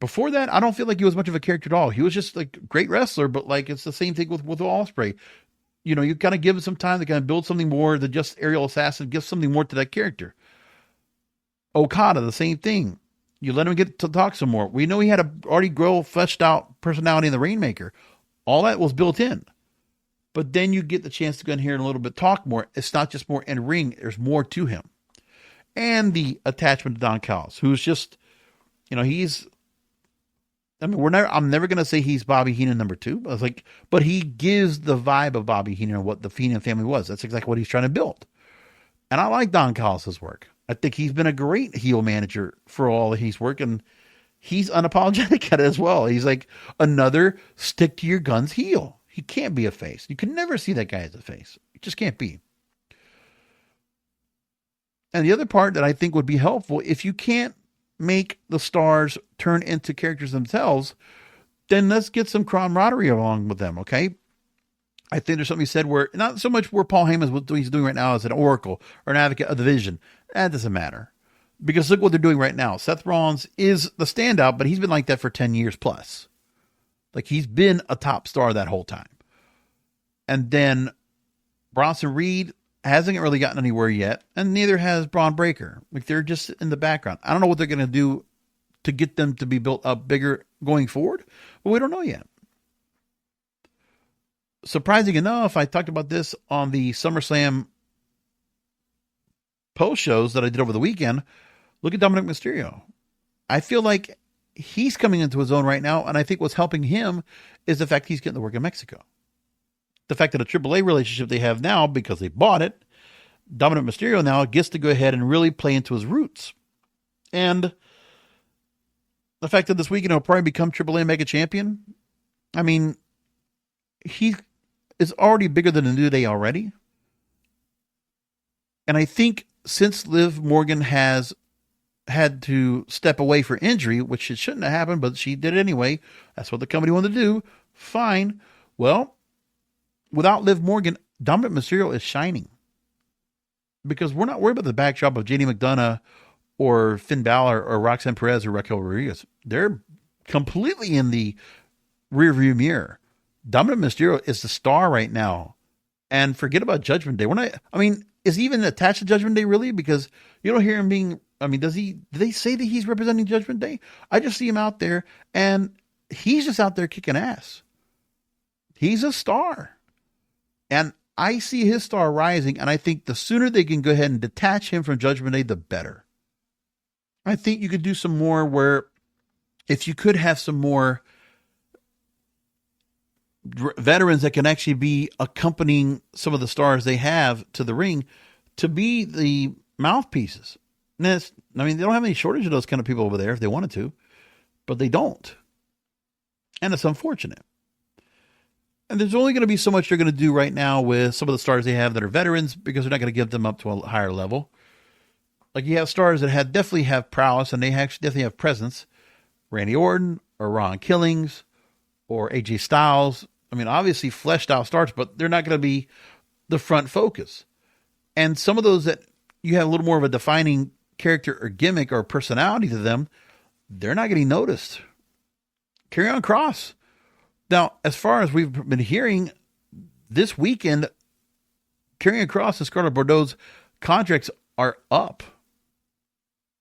Before that, I don't feel like he was much of a character at all. He was just like a great wrestler, but like it's the same thing with Ospreay. You know, you kind of give him some time to kind of build something more than just aerial assassin, give something more to that character. Okada, the same thing. You let him get to talk some more. We know he had a already fleshed out personality in the Rainmaker. All that was built in. But then you get the chance to go in here and a little bit talk more. It's not just more in ring. There's more to him. And the attachment to Don Callis, who's just, you know, I'm never going to say he's Bobby Heenan number 2. But he gives the vibe of Bobby Heenan and what the Heenan family was. That's exactly what he's trying to build. And I like Don Callis' work. I think he's been a great heel manager for all that he's worked, and he's unapologetic at it as well. He's like another stick to your guns heel. He can't be a face. You can never see that guy as a face. He just can't be. And the other part that I think would be helpful, if you can't make the stars turn into characters themselves, then let's get some camaraderie along with them, okay? I think there's something said where, not so much where Paul Heyman's what he's doing right now as an oracle or an advocate of the vision. That doesn't matter. Because look what they're doing right now. Seth Rollins is the standout, but he's been like that for 10 years plus. Like he's been a top star that whole time. And then Bronson Reed hasn't really gotten anywhere yet, and neither has Braun Breaker. Like, they're just in the background. I don't know what they're going to do to get them to be built up bigger going forward, but we don't know yet. Surprising enough, I talked about this on the SummerSlam post shows that I did over the weekend. Look at Dominic Mysterio. I feel like he's coming into his own right now, and I think what's helping him is the fact he's getting to work in Mexico. The fact that a AAA relationship they have now, because they bought it, Dominic Mysterio now gets to go ahead and really play into his roots. And the fact that this weekend he'll probably become AAA Mega Champion, I mean, he is already bigger than the New Day already. And I think since Liv Morgan has had to step away for injury, which it shouldn't have happened, but she did it anyway. That's what the company wanted to do. Fine. Well, without Liv Morgan, Dominic Mysterio is shining. Because we're not worried about the backdrop of JD McDonough or Finn Balor or Roxanne Perez or Raquel Rodriguez. They're completely in the rearview mirror. Dominic Mysterio is the star right now. And forget about Judgment Day. Is he even attached to Judgment Day really? Because you don't hear him being, do they say that he's representing Judgment Day? I just see him out there and he's just out there kicking ass. He's a star. And I see his star rising, and I think the sooner they can go ahead and detach him from Judgment Day, the better. I think you could do some more where, if you could have some more veterans that can actually be accompanying some of the stars they have to the ring to be the mouthpieces. They don't have any shortage of those kind of people over there if they wanted to, but they don't. And it's unfortunate. And there's only going to be so much they're going to do right now with some of the stars they have that are veterans, because they're not going to give them up to a higher level. Like, you have stars that definitely have prowess, and they actually definitely have presence. Randy Orton or Ron Killings or AJ Styles. Obviously fleshed out stars, but they're not going to be the front focus. And some of those that you have a little more of a defining character or gimmick or personality to them, they're not getting noticed. Karrion Kross. Now, as far as we've been hearing this weekend, Karrion Kross and Scarlett Bordeaux's contracts are up.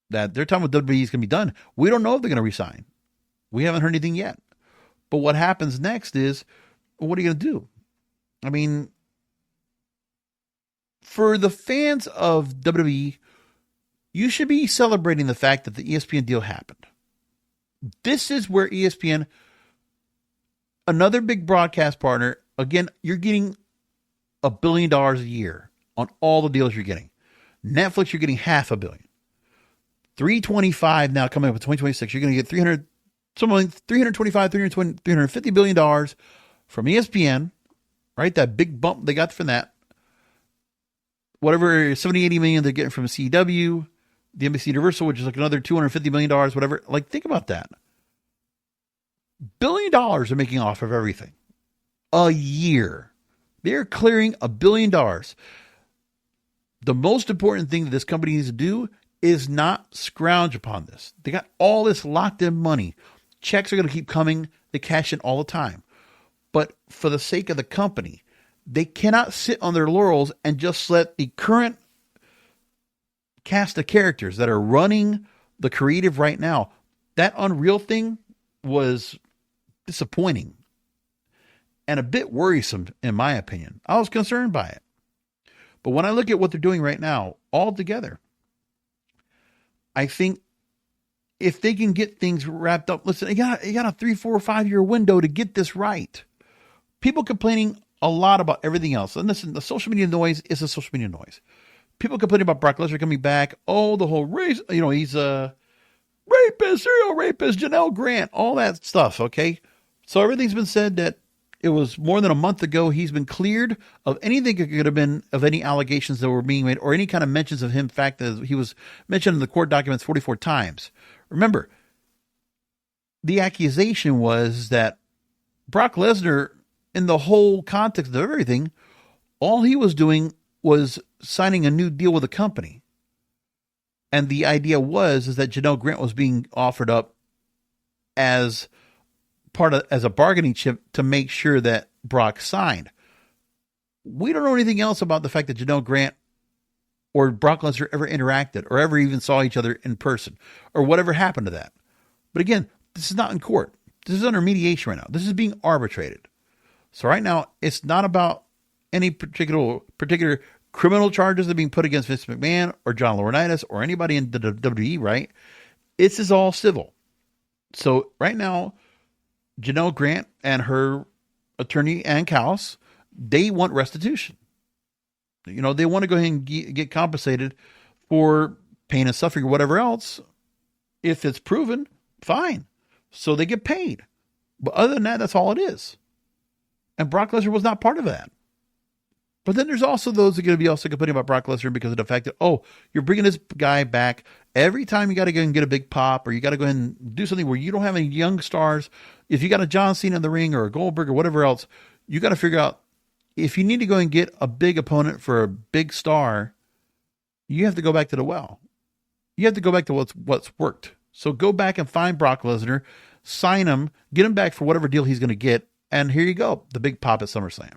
That their time with WWE is going to be done. We don't know if they're going to resign. We haven't heard anything yet. But what happens next is, what are you going to do? For the fans of WWE, you should be celebrating the fact that the ESPN deal happened. This is where ESPN, another big broadcast partner, again, you're getting $1 billion a year on all the deals you're getting. Netflix, you're getting $500 million. 325 now coming up in 2026. You're going to get $350 billion from ESPN, right? That big bump they got from that. Whatever, 70, 80 million they're getting from CW, the NBCUniversal, which is like another $250 million, whatever. Like, think about that. $1 billion they're making off of everything a year. They're clearing $1 billion. The most important thing that this company needs to do is not scrounge upon this. They got all this locked in money. Checks are going to keep coming. They cash in all the time. But for the sake of the company, they cannot sit on their laurels and just let the current cast of characters that are running the creative right now. That Unreal thing was disappointing and a bit worrisome, in my opinion. I was concerned by it. But when I look at what they're doing right now, all together, I think if they can get things wrapped up, listen, you got a 3, 4, 5 year window to get this right. People complaining a lot about everything else. And listen, the social media noise is a social media noise. People complaining about Brock Lesnar coming back. Oh, the whole race, he's a rapist, serial rapist, Janelle Grant, all that stuff. Okay. So everything's been said that it was more than a month ago. He's been cleared of anything that could have been of any allegations that were being made or any kind of mentions of him. Fact that he was mentioned in the court documents 44 times. Remember, the accusation was that Brock Lesnar, in the whole context of everything, all he was doing was signing a new deal with a company. And the idea is that Janelle Grant was being offered up as a bargaining chip to make sure that Brock signed. We don't know anything else about the fact that Janelle Grant or Brock Lesnar ever interacted or ever even saw each other in person or whatever happened to that. But again, this is not in court. This is under mediation right now. This is being arbitrated. So right now, it's not about any particular criminal charges that are being put against Vince McMahon or John Laurinaitis or anybody in the WWE, right? This is all civil. So right now, Janelle Grant and her attorney, Ann Cowles, they want restitution. You know, they want to go ahead and get compensated for pain and suffering or whatever else. If it's proven, fine. So they get paid. But other than that, that's all it is. And Brock Lesnar was not part of that. But then there's also those that are going to be also complaining about Brock Lesnar because of the fact that, oh, you're bringing this guy back. Every time you got to go and get a big pop, or you got to go ahead and do something where you don't have any young stars. If you got a John Cena in the ring or a Goldberg or whatever else, you got to figure out if you need to go and get a big opponent for a big star, you have to go back to the well. You have to go back to what's worked. So go back and find Brock Lesnar, sign him, get him back for whatever deal he's going to get, and here you go, the big pop at SummerSlam.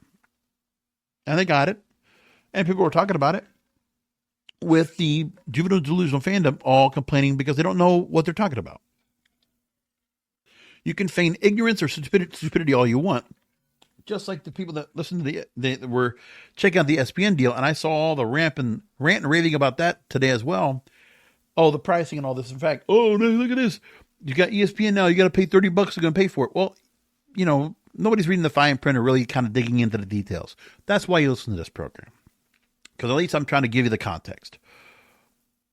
And they got it. And people were talking about it with the juvenile delusional fandom all complaining because they don't know what they're talking about. You can feign ignorance or stupidity all you want. Just like the people that listen to that were checking out the ESPN deal, and I saw all the rant and raving about that today as well. Oh, the pricing and all this. In fact, oh, no, look at this. You got ESPN now. You got to pay $30. You're going to pay for it. Well, you know, nobody's reading the fine print or really kind of digging into the details. That's why you listen to this program. Because at least I'm trying to give you the context.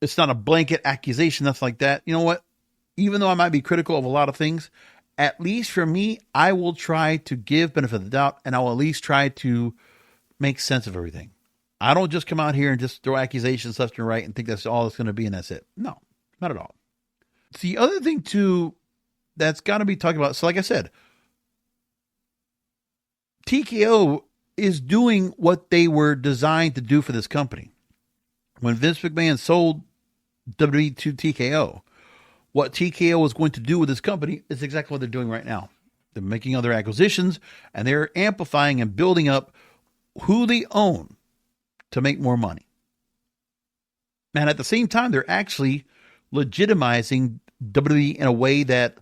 It's not a blanket accusation, nothing like that. You know what? Even though I might be critical of a lot of things, at least for me, I will try to give benefit of the doubt, and I will at least try to make sense of everything. I don't just come out here and just throw accusations left and right and think that's all it's going to be and that's it. No, not at all. The other thing, too, that's got to be talked about. So like I said, TKO is doing what they were designed to do for this company. When Vince McMahon sold WWE to TKO, what TKO was going to do with this company is exactly what they're doing right now. They're making other acquisitions, and they're amplifying and building up who they own to make more money. And at the same time, they're actually legitimizing WWE in a way that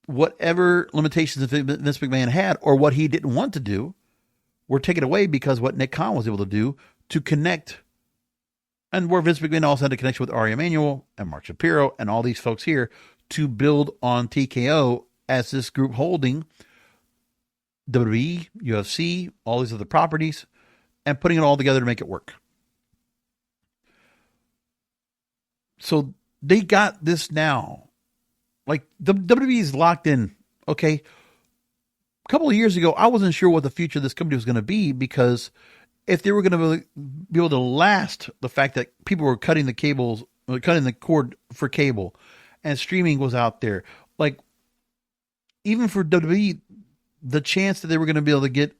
whatever limitations Vince McMahon had or what he didn't want to do were taken away because what Nick Khan was able to do to connect, and where Vince McMahon also had a connection with Ari Emanuel and Mark Shapiro and all these folks here to build on TKO as this group holding WWE, UFC, all these other properties, and putting it all together to make it work. So they got this now. Like, the WWE is locked in. Okay. A couple of years ago, I wasn't sure what the future of this company was going to be, because if they were going to be able to last the fact that people were cutting the cord for cable and streaming was out there, like, even for WWE, the chance that they were going to be able to get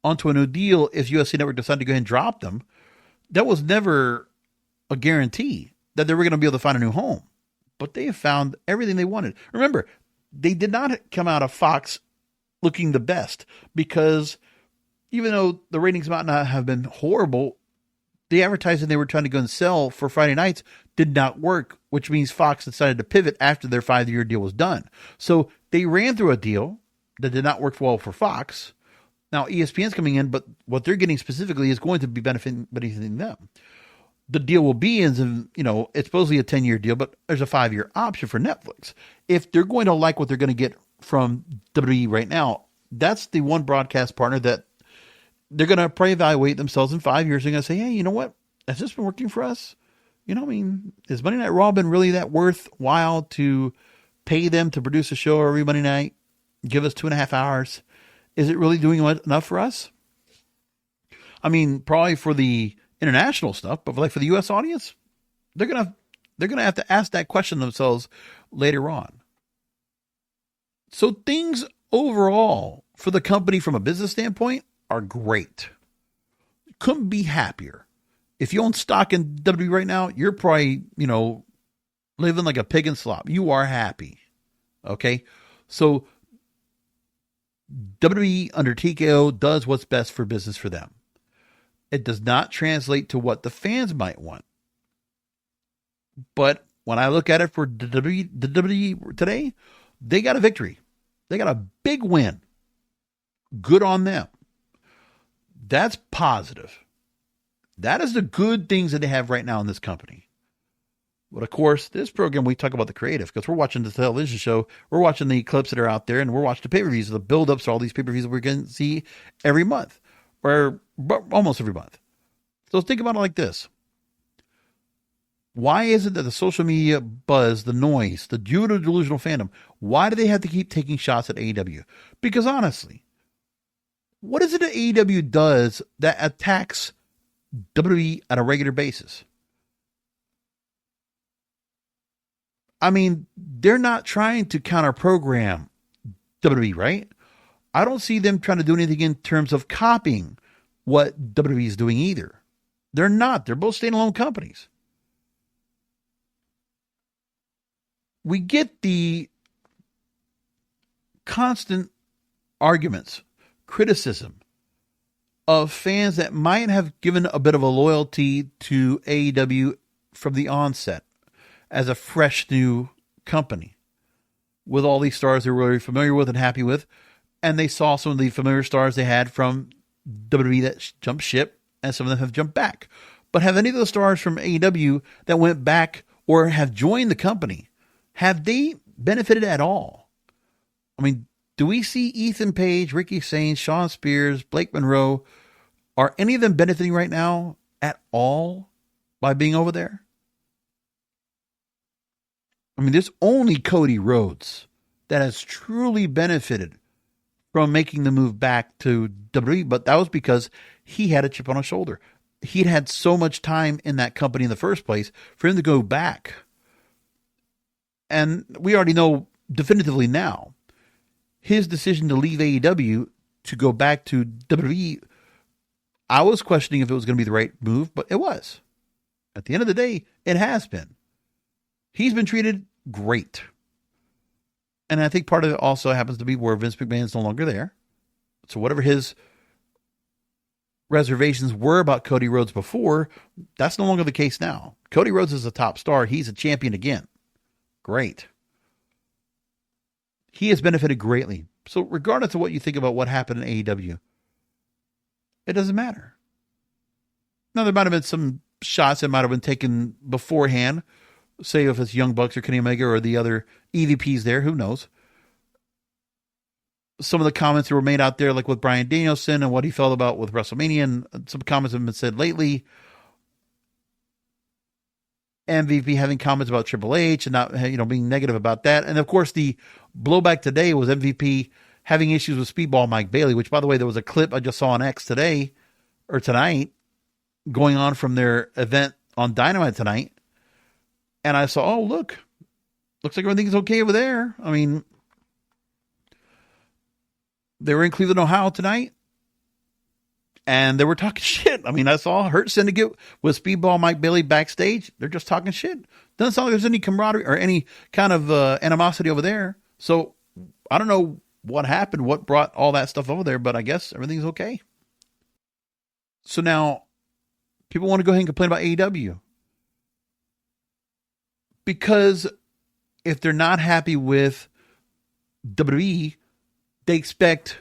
onto a new deal if UFC Network decided to go ahead and drop them, that was never a guarantee that they were going to be able to find a new home. But they have found everything they wanted. Remember, they did not come out of Fox looking the best, because even though the ratings might not have been horrible, the advertising they were trying to go and sell for Friday nights did not work, which means Fox decided to pivot after their 5-year deal was done. So they ran through a deal that did not work well for Fox. Now ESPN's coming in, but what they're getting specifically is going to be benefiting them. The deal will be it's supposedly a 10-year deal, but there's a 5-year option for Netflix. If they're going to like what they're going to get from WWE right now, that's the one broadcast partner that they're going to probably evaluate themselves in 5 years. They're going to say, hey, you know what? Has this been working for us? Is Monday Night Raw been really that worthwhile to pay them to produce a show every Monday night, give us 2.5 hours? Is it really doing enough for us? Probably for the international stuff, but for the U.S. audience, they're gonna have to ask that question themselves later on. So things overall for the company from a business standpoint are great. Couldn't be happier. If you own stock in WWE right now, you're probably, living like a pig in slop. You are happy. Okay. So WWE under TKO does what's best for business for them. It does not translate to what the fans might want. But when I look at it for the WWE today, they got a victory. They got a big win. Good on them. That's positive. That is the good things that they have right now in this company. But of course, this program, we talk about the creative because we're watching the television show. We're watching the clips that are out there, and we're watching the pay-per-views, the build-ups to all these pay-per-views that we're going to see every month, or almost every month. So think about it like this. Why is it that the social media buzz, the noise, the delusional fandom, why do they have to keep taking shots at AEW? Because honestly, what is it that AEW does that attacks WWE on a regular basis? I mean, they're not trying to counter-program WWE, right? I don't see them trying to do anything in terms of copying what WWE is doing either. They're not. They're both standalone companies. We get the constant arguments, criticism of fans that might have given a bit of a loyalty to AEW from the onset as a fresh new company with all these stars they were really familiar with and happy with. And they saw some of the familiar stars they had from WWE that jumped ship, and some of them have jumped back. But have any of those stars from AEW that went back or have joined the company, have they benefited at all? I mean, do we see Ethan Page, Ricky Sainz, Shawn Spears, Blake Monroe, are any of them benefiting right now at all by being over there? I mean, there's only Cody Rhodes that has truly benefited from making the move back to WWE, but that was because he had a chip on his shoulder. He'd had so much time in that company in the first place for him to go back. And we already know definitively now, his decision to leave AEW to go back to WWE, I was questioning if it was going to be the right move, but it was. At the end of the day, it has been. He's been treated great. And I think part of it also happens to be where Vince McMahon is no longer there. So whatever his reservations were about Cody Rhodes before, that's no longer the case now. Cody Rhodes is a top star. He's a champion again. Great. He has benefited greatly. So regardless of what you think about what happened in AEW, it doesn't matter. Now, there might have been some shots that might have been taken beforehand, say if it's Young Bucks or Kenny Omega or the other EVPs there, who knows? Some of the comments that were made out there, like with Bryan Danielson and what he felt about with WrestleMania, and some comments have been said lately. MVP having comments about Triple H and not, being negative about that. And of course, the blowback today was MVP having issues with Speedball Mike Bailey, which, by the way, there was a clip I just saw on X today or tonight going on from their event on Dynamite tonight. And I saw, looks like everything's okay over there. I mean, they were in Cleveland, Ohio tonight, and they were talking shit. I mean, I saw Hurt Syndicate with Speedball Mike Bailey backstage. They're just talking shit. Doesn't sound like there's any camaraderie or any kind of animosity over there. So I don't know what happened, what brought all that stuff over there, but I guess everything's okay. So now people want to go ahead and complain about AEW. Because if they're not happy with WWE, they expect,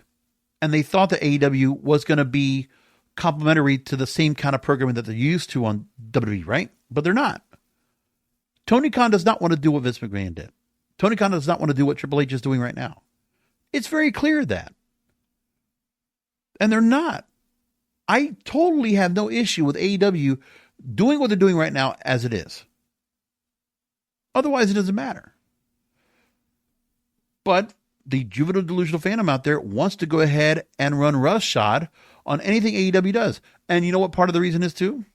and they thought that AEW was going to be complementary to the same kind of programming that they're used to on WWE, right? But they're not. Tony Khan does not want to do what Vince McMahon did. Tony Khan does not want to do what Triple H is doing right now. It's very clear that. And they're not. I totally have no issue with AEW doing what they're doing right now as it is. Otherwise, it doesn't matter. But the juvenile delusional fandom out there wants to go ahead and run roughshod on anything AEW does. And you know what part of the reason is too?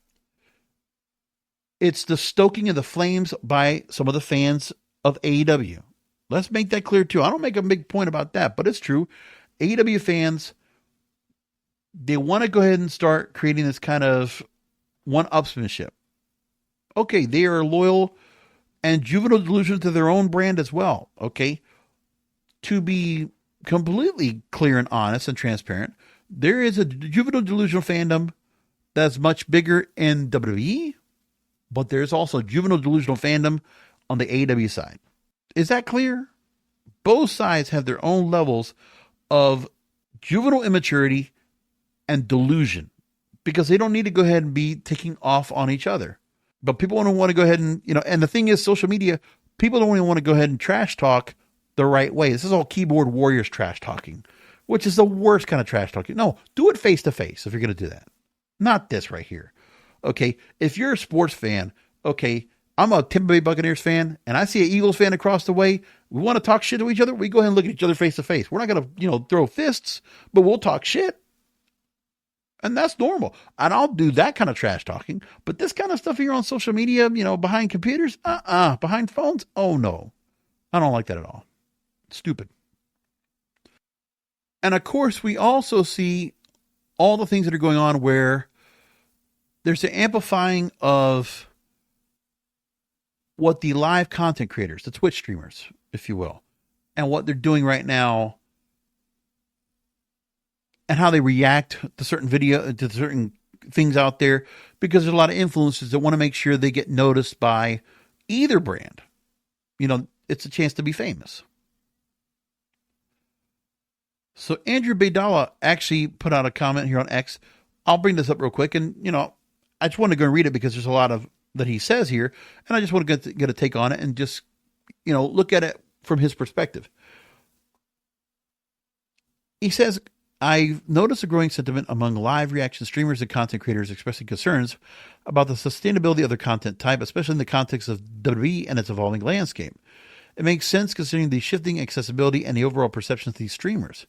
It's the stoking of the flames by some of the fans of AEW. Let's make that clear too. I don't make a big point about that, but it's true. AEW fans, they want to go ahead and start creating this kind of one-upsmanship. Okay, they are loyal and juvenile delusion to their own brand as well, okay? To be completely clear and honest and transparent. There is a juvenile delusional fandom that's much bigger in WWE, but there's also juvenile delusional fandom on the AEW side. Is that clear? Both sides have their own levels of juvenile immaturity and delusion because they don't need to go ahead and be taking off on each other. But people don't want to go ahead and, and the thing is, social media, people don't even want to go ahead and trash talk the right way. This is all keyboard warriors trash talking, which is the worst kind of trash talking. No, do it face to face if you're going to do that. Not this right here. Okay. If you're a sports fan, okay, I'm a Tampa Bay Buccaneers fan and I see an Eagles fan across the way. We want to talk shit to each other. We go ahead and look at each other face to face. We're not going to, throw fists, but we'll talk shit. And that's normal. And I'll do that kind of trash talking. But this kind of stuff here on social media, behind computers, behind phones, oh no. I don't like that at all. Stupid. And of course, we also see all the things that are going on where there's the amplifying of what the live content creators, the Twitch streamers, if you will, and what they're doing right now and how they react to certain to certain things out there, because there's a lot of influencers that want to make sure they get noticed by either brand. It's a chance to be famous. So Andrew Baydala actually put out a comment here on X. I'll bring this up real quick. And, I just want to go and read it because there's a lot of that he says here. And I just want to get a take on it and just, look at it from his perspective. He says, I've noticed a growing sentiment among live reaction streamers and content creators expressing concerns about the sustainability of their content type, especially in the context of WWE and its evolving landscape. It makes sense considering the shifting accessibility and the overall perceptions of these streamers.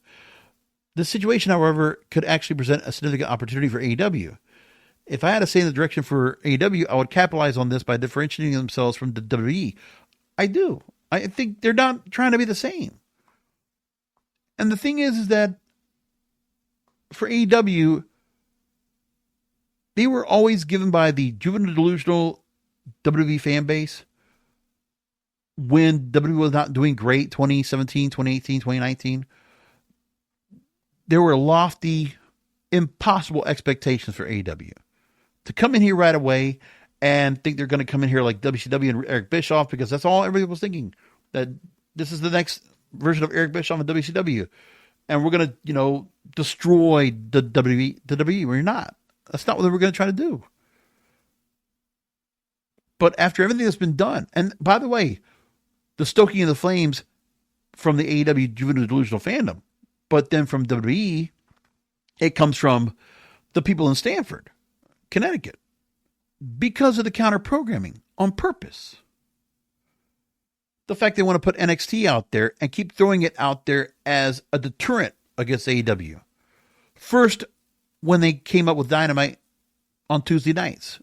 This situation, however, could actually present a significant opportunity for AEW. If I had to say in the direction for AEW, I would capitalize on this by differentiating themselves from the WWE. I do. I think they're not trying to be the same. And the thing is that for AEW, they were always given by the juvenile delusional WWE fan base when WWE was not doing great, 2017, 2018, 2019. There were lofty, impossible expectations for AEW. To come in here right away and think they're going to come in here like WCW and Eric Bischoff, because that's all everybody was thinking, that this is the next version of Eric Bischoff and WCW. And we're going to, destroy the WWE. We're not. That's not what we're going to try to do. But after everything that's been done, and by the way, the stoking of the flames from the AEW juvenile delusional fandom, but then from WWE, it comes from the people in Stamford, Connecticut, because of the counter programming on purpose. The fact they want to put NXT out there and keep throwing it out there as a deterrent against AEW. First, when they came up with Dynamite on Tuesday nights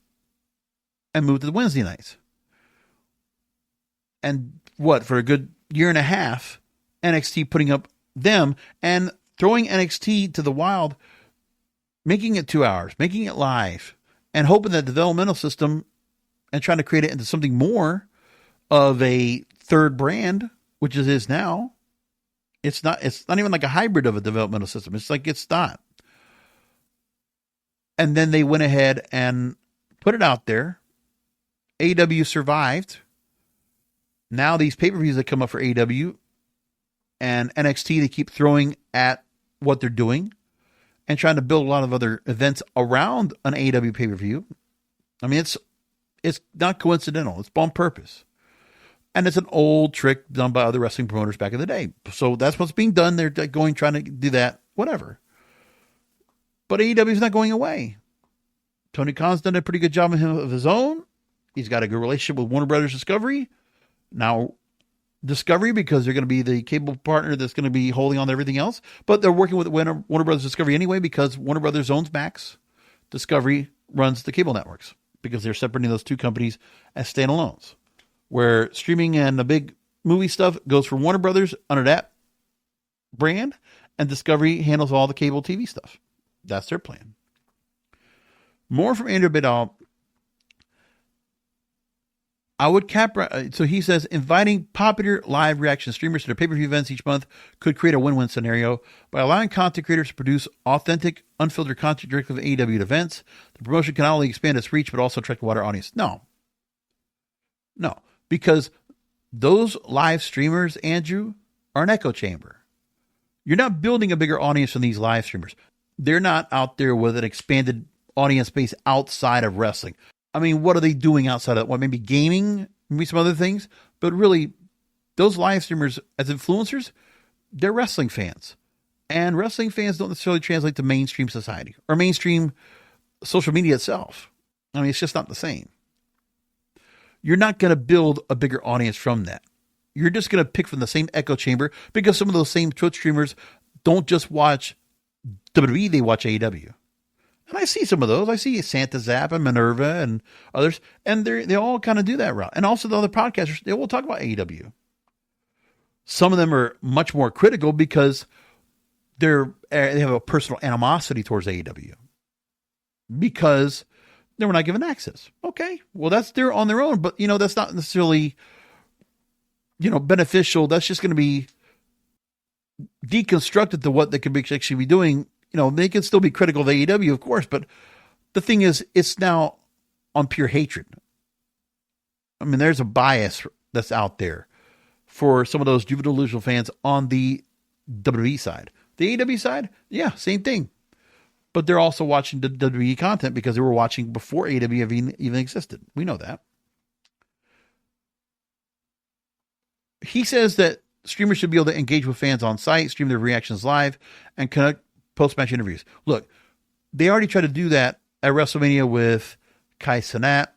and moved to the Wednesday nights. And for a good year and a half, NXT putting up them and throwing NXT to the wild, making it 2 hours, making it live, and hoping that the developmental system and trying to create it into something more of a third brand, which it is now. It's not even like a hybrid of a developmental system. It's not. And then they went ahead and put it out there. AEW survived. Now these pay-per-views that come up for AEW and NXT, they keep throwing at what they're doing and trying to build a lot of other events around an AEW pay-per-view. I mean, it's not coincidental. It's on purpose. And it's an old trick done by other wrestling promoters back in the day. So that's what's being done. They're trying to do that, whatever. But AEW is not going away. Tony Khan's done a pretty good job of his own. He's got a good relationship with Warner Brothers Discovery. Now, Discovery, because they're going to be the cable partner that's going to be holding on to everything else. But they're working with Warner Brothers Discovery anyway, because Warner Brothers owns Max. Discovery runs the cable networks, because they're separating those two companies as standalones, where streaming and the big movie stuff goes for Warner Brothers under that brand, and Discovery handles all the cable TV stuff. That's their plan. More from Andrew Bidal. I would cap. So he says inviting popular live reaction streamers to their pay-per-view events each month could create a win-win scenario by allowing content creators to produce authentic, unfiltered content directly from AEW events. The promotion can not only expand its reach but also attract a wider audience. No, because those live streamers, Andrew, are an echo chamber. You're not building a bigger audience from these live streamers. They're not out there with an expanded audience base outside of wrestling. I mean, what are they doing outside of what? Maybe gaming, maybe some other things. But really, those live streamers as influencers, they're wrestling fans. And wrestling fans don't necessarily translate to mainstream society or mainstream social media itself. I mean, it's just not the same. You're not going to build a bigger audience from that. You're just going to pick from the same echo chamber because some of those same Twitch streamers don't just watch WWE, they watch AEW. And I see some of those. I see Santa Zap and Minerva and others, and they all kind of do that route. And also the other podcasters, they will talk about AEW. Some of them are much more critical because they have a personal animosity towards AEW because they were not given access. Okay, well they're on their own, but that's not necessarily beneficial. That's just going to be deconstructed to what they could actually be doing. They can still be critical of AEW, of course, but the thing is, it's now on pure hatred. I mean, there's a bias that's out there for some of those juvenile delusional fans on the WWE side. The AEW side, yeah, same thing. But they're also watching the WWE content because they were watching before AEW even existed. We know that. He says that streamers should be able to engage with fans on site, stream their reactions live, and conduct post-match interviews. Look, they already tried to do that at WrestleMania with Kai Cenat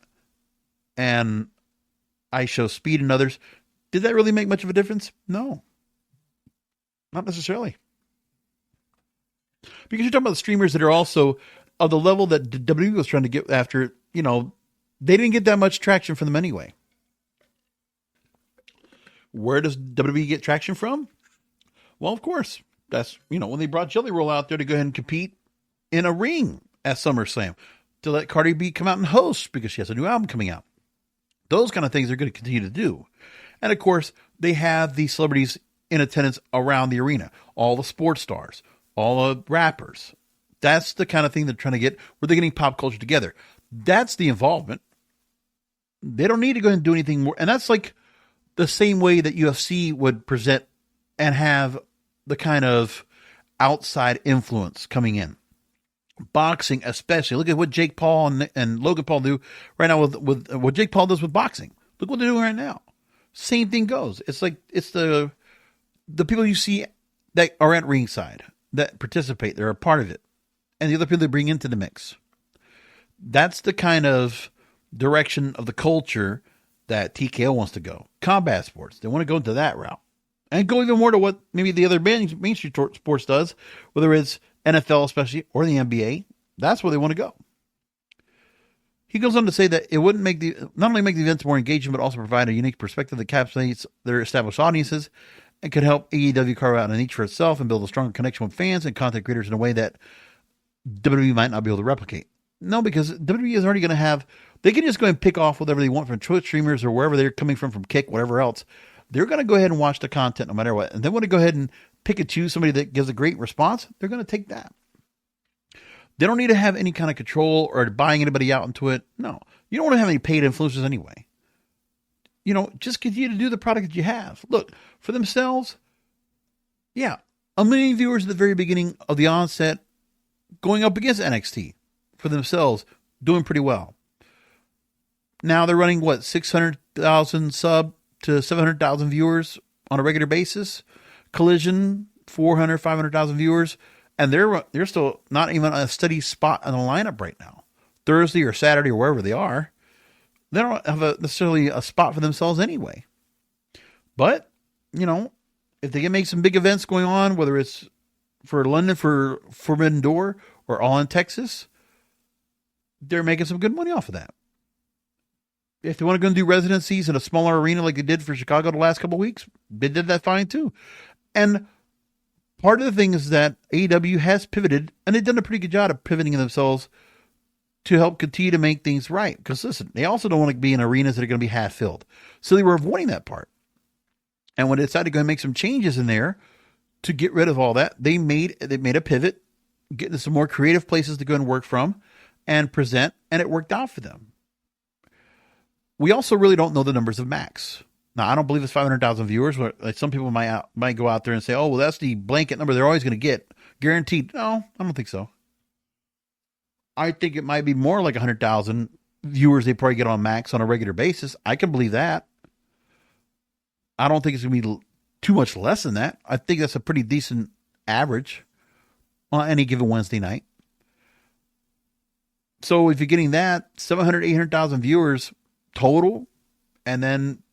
and iShow Speed and others. Did that really make much of a difference? No. Not necessarily. Because you're talking about the streamers that are also of the level that WWE was trying to get after, they didn't get that much traction from them anyway. Where does WWE get traction from? Well, of course, that's, when they brought Jelly Roll out there to go ahead and compete in a ring at SummerSlam, to let Cardi B come out and host because she has a new album coming out. Those kind of things they're going to continue to do. And of course, they have the celebrities in attendance around the arena, all the sports stars, all the rappers. That's the kind of thing they're trying to get where they're getting pop culture together. That's the involvement. They don't need to go and do anything more. And that's like the same way that UFC would present and have the kind of outside influence coming in. Boxing, especially. Look at what Jake Paul and Logan Paul do right now with what Jake Paul does with boxing. Look what they're doing right now. Same thing goes. It's like it's the people you see that are at ringside, that participate, they're a part of it, and the other people they bring into the mix. That's the kind of direction of the culture that TKO wants to go. Combat sports, they want to go into that route. And go even more to what maybe the other mainstream sports does, whether it's NFL especially, or the NBA. That's where they want to go. He goes on to say that it wouldn't not only make the events more engaging, but also provide a unique perspective that captivates their established audiences and could help AEW carve out a niche for itself and build a stronger connection with fans and content creators in a way that WWE might not be able to replicate. No, because WWE is already going to have, they can just go and pick off whatever they want from Twitch streamers or wherever they're coming from Kick, whatever else. They're going to go ahead and watch the content no matter what. And they want to go ahead and pick and choose somebody that gives a great response. They're going to take that. They don't need to have any kind of control or buying anybody out into it. No, you don't want to have any paid influencers anyway. Just continue to do the product that you have. Look, for themselves, yeah, 1 million viewers at the very beginning of the onset going up against NXT for themselves, doing pretty well. Now they're running, 600,000 sub to 700,000 viewers on a regular basis. Collision, 400, 500,000 viewers. And they're still not even a steady spot on the lineup right now. Thursday or Saturday or wherever they are, they don't have necessarily a spot for themselves anyway. But, if they can make some big events going on, whether it's for London for Forbidden Door or All in Texas, they're making some good money off of that. If they want to go and do residencies in a smaller arena like they did for Chicago the last couple of weeks, they did that fine too. And part of the thing is that AEW has pivoted, and they've done a pretty good job of pivoting themselves to help continue to make things right. Because listen, they also don't want to be in arenas that are going to be half filled. So they were avoiding that part. And when they decided to go and make some changes in there to get rid of all that, they made a pivot, getting some more creative places to go and work from and present, and it worked out for them. We also really don't know the numbers of Max. Now, I don't believe it's 500,000 viewers. Like some people might go out there and say, oh, well, that's the blanket number they're always going to get. Guaranteed. No, I don't think so. I think it might be more like 100,000 viewers they probably get on Max on a regular basis. I can believe that. I don't think it's going to be too much less than that. I think that's a pretty decent average on any given Wednesday night. So if you're getting that, 700,000, 800,000 viewers total, and then,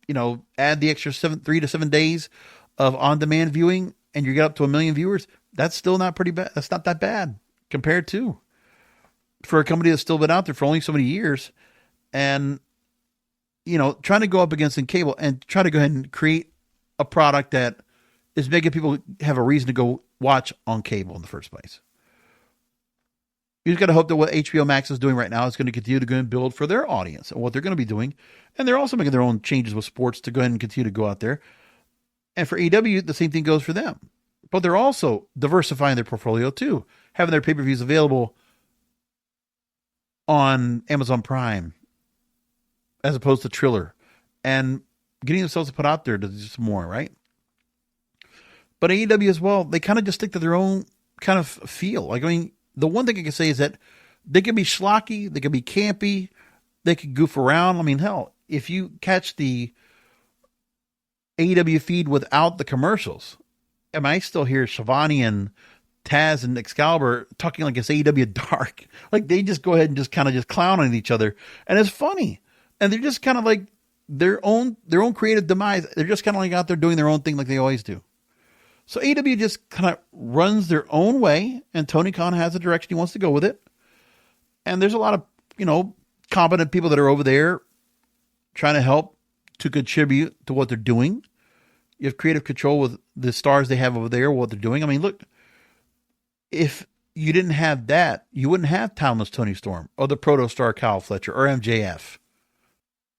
add the extra 3 to 7 days of on-demand viewing, and you get up to 1 million viewers, that's still not pretty bad. That's not that bad compared to for a company that's still been out there for only so many years. And, trying to go up against in cable and try to go ahead and create a product that is making people have a reason to go watch on cable in the first place. You just got to hope that what HBO Max is doing right now is going to continue to go and build for their audience and what they're going to be doing. And they're also making their own changes with sports to go ahead and continue to go out there. And for AEW, the same thing goes for them. But they're also diversifying their portfolio too, having their pay-per-views available on Amazon Prime as opposed to Triller, and getting themselves to put out there to do some more, right? But AEW as well, they kind of just stick to their own kind of feel. The one thing I can say is that they can be schlocky, they can be campy, they can goof around. Hell, if you catch the AEW feed without the commercials, I still hear Shivani and Taz and Excalibur talking like it's AEW Dark. Like they just go ahead and just kind of just clown on each other. And it's funny. And they're just kind of like their own creative demise. They're just kind of like out there doing their own thing like they always do. So AEW just kind of runs their own way, and Tony Khan has a direction he wants to go with it. And there's a lot of, competent people that are over there trying to help to contribute to what they're doing. You have creative control with the stars they have over there, what they're doing. Look, if you didn't have that, you wouldn't have Timeless Tony Storm or the Proto Star Kyle Fletcher or MJF.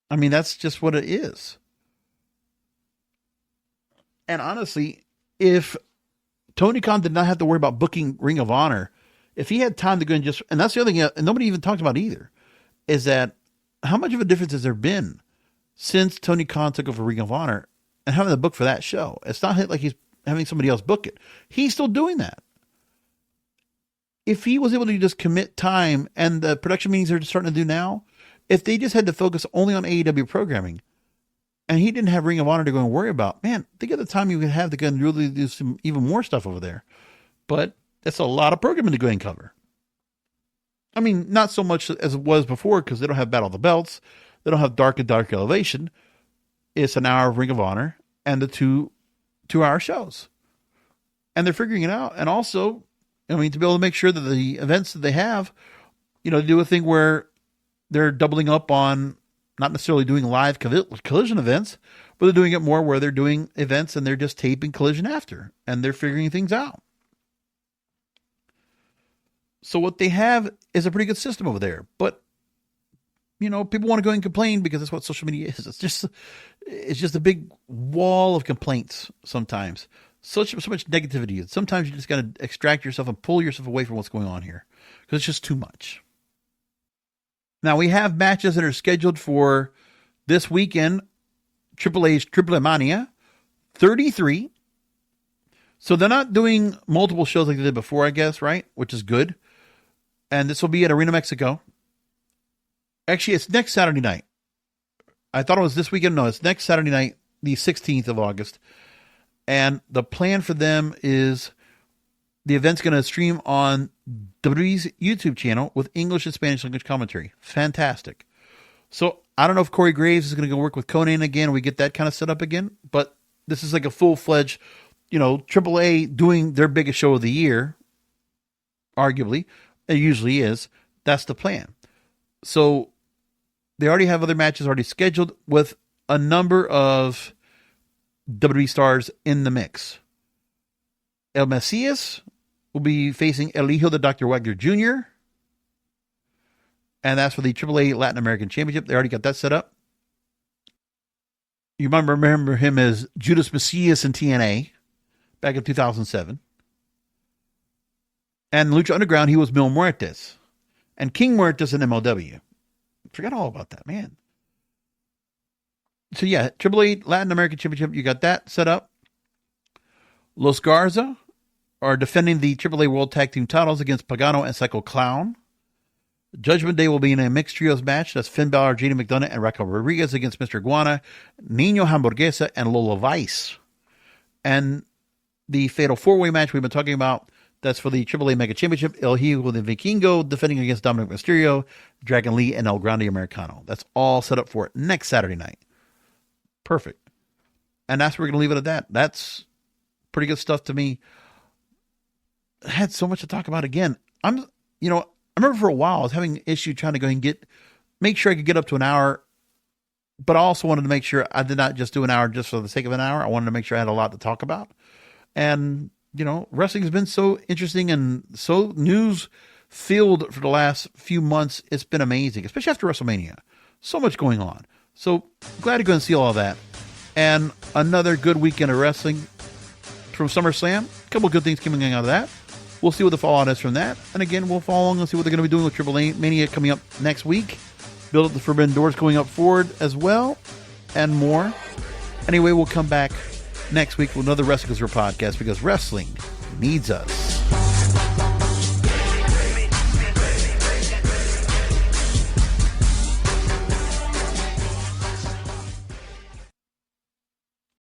That's just what it is. And honestly, if Tony Khan did not have to worry about booking Ring of Honor, if he had time to go and and that's the other thing, and nobody even talked about either, is that how much of a difference has there been since Tony Khan took over Ring of Honor and having the book for that show? It's not like he's having somebody else book it. He's still doing that. If he was able to just commit time, and the production meetings they're starting to do now, if they just had to focus only on AEW programming, and he didn't have Ring of Honor to go and worry about, man, think of the time you could have to go and really do some even more stuff over there. But that's a lot of programming to go and cover. Not so much as it was before, because they don't have Battle of the Belts. They don't have Dark and Dark Elevation. It's an hour of Ring of Honor and the two-hour shows. And they're figuring it out. And also, to be able to make sure that the events that they have, do a thing where they're doubling up on not necessarily doing live Collision events, but they're doing it more where they're doing events and they're just taping Collision after, and they're figuring things out. So what they have is a pretty good system over there. But, people want to go and complain because that's what social media is. It's just a big wall of complaints sometimes. So much negativity. And sometimes you just got to extract yourself and pull yourself away from what's going on here, because it's just too much. Now, we have matches that are scheduled for this weekend. AAA's Triple Mania 33. So they're not doing multiple shows like they did before, I guess, right? Which is good. And this will be at Arena Mexico. Actually, it's next Saturday night. I thought it was this weekend. No, it's next Saturday night, the 16th of August. And the plan for them is the event's going to stream on WWE's YouTube channel with English and Spanish language commentary. Fantastic. So I don't know if Corey Graves is going to go work with Conan again. We get that kind of set up again. But this is like a full-fledged, AAA doing their biggest show of the year. Arguably. It usually is. That's the plan. So they already have other matches already scheduled with a number of WWE stars in the mix. El Messias will be facing El Hijo de Dr. Wagner Jr. And that's for the AAA Latin American Championship. They already got that set up. You might remember him as Judas Macias in TNA back in 2007. And Lucha Underground, he was Mil Muertes. And King Muertes in MLW. Forgot all about that, man. So yeah, AAA Latin American Championship, you got that set up. Los Garza are defending the AAA World Tag Team titles against Pagano and Psycho Clown. Judgment Day will be in a mixed trios match. That's Finn Balor, JD McDonough, and Raquel Rodriguez against Mr. Iguana, Nino Hamburguesa, and Lola Vice. And the Fatal 4-Way match we've been talking about, that's for the AAA Mega Championship. El Hijo de Vikingo defending against Dominic Mysterio, Dragon Lee, and El Grande Americano. That's all set up for next Saturday night. Perfect. And that's where we're going to leave it at that. That's pretty good stuff to me. I had so much to talk about again. I remember for a while I was having an issue trying to go and make sure I could get up to an hour, but I also wanted to make sure I did not just do an hour just for the sake of an hour. I wanted to make sure I had a lot to talk about. And, wrestling has been so interesting and so news-filled for the last few months. It's been amazing, especially after WrestleMania. So much going on. So glad to go and see all of that. And another good weekend of wrestling from SummerSlam. A couple of good things coming out of that. We'll see what the fallout is from that. And again, we'll follow along and see what they're going to be doing with Triple Mania coming up next week. Build up the Forbidden Doors going up forward as well. And more. Anyway, we'll come back next week with another Wrestling Whisperer podcast because wrestling needs us.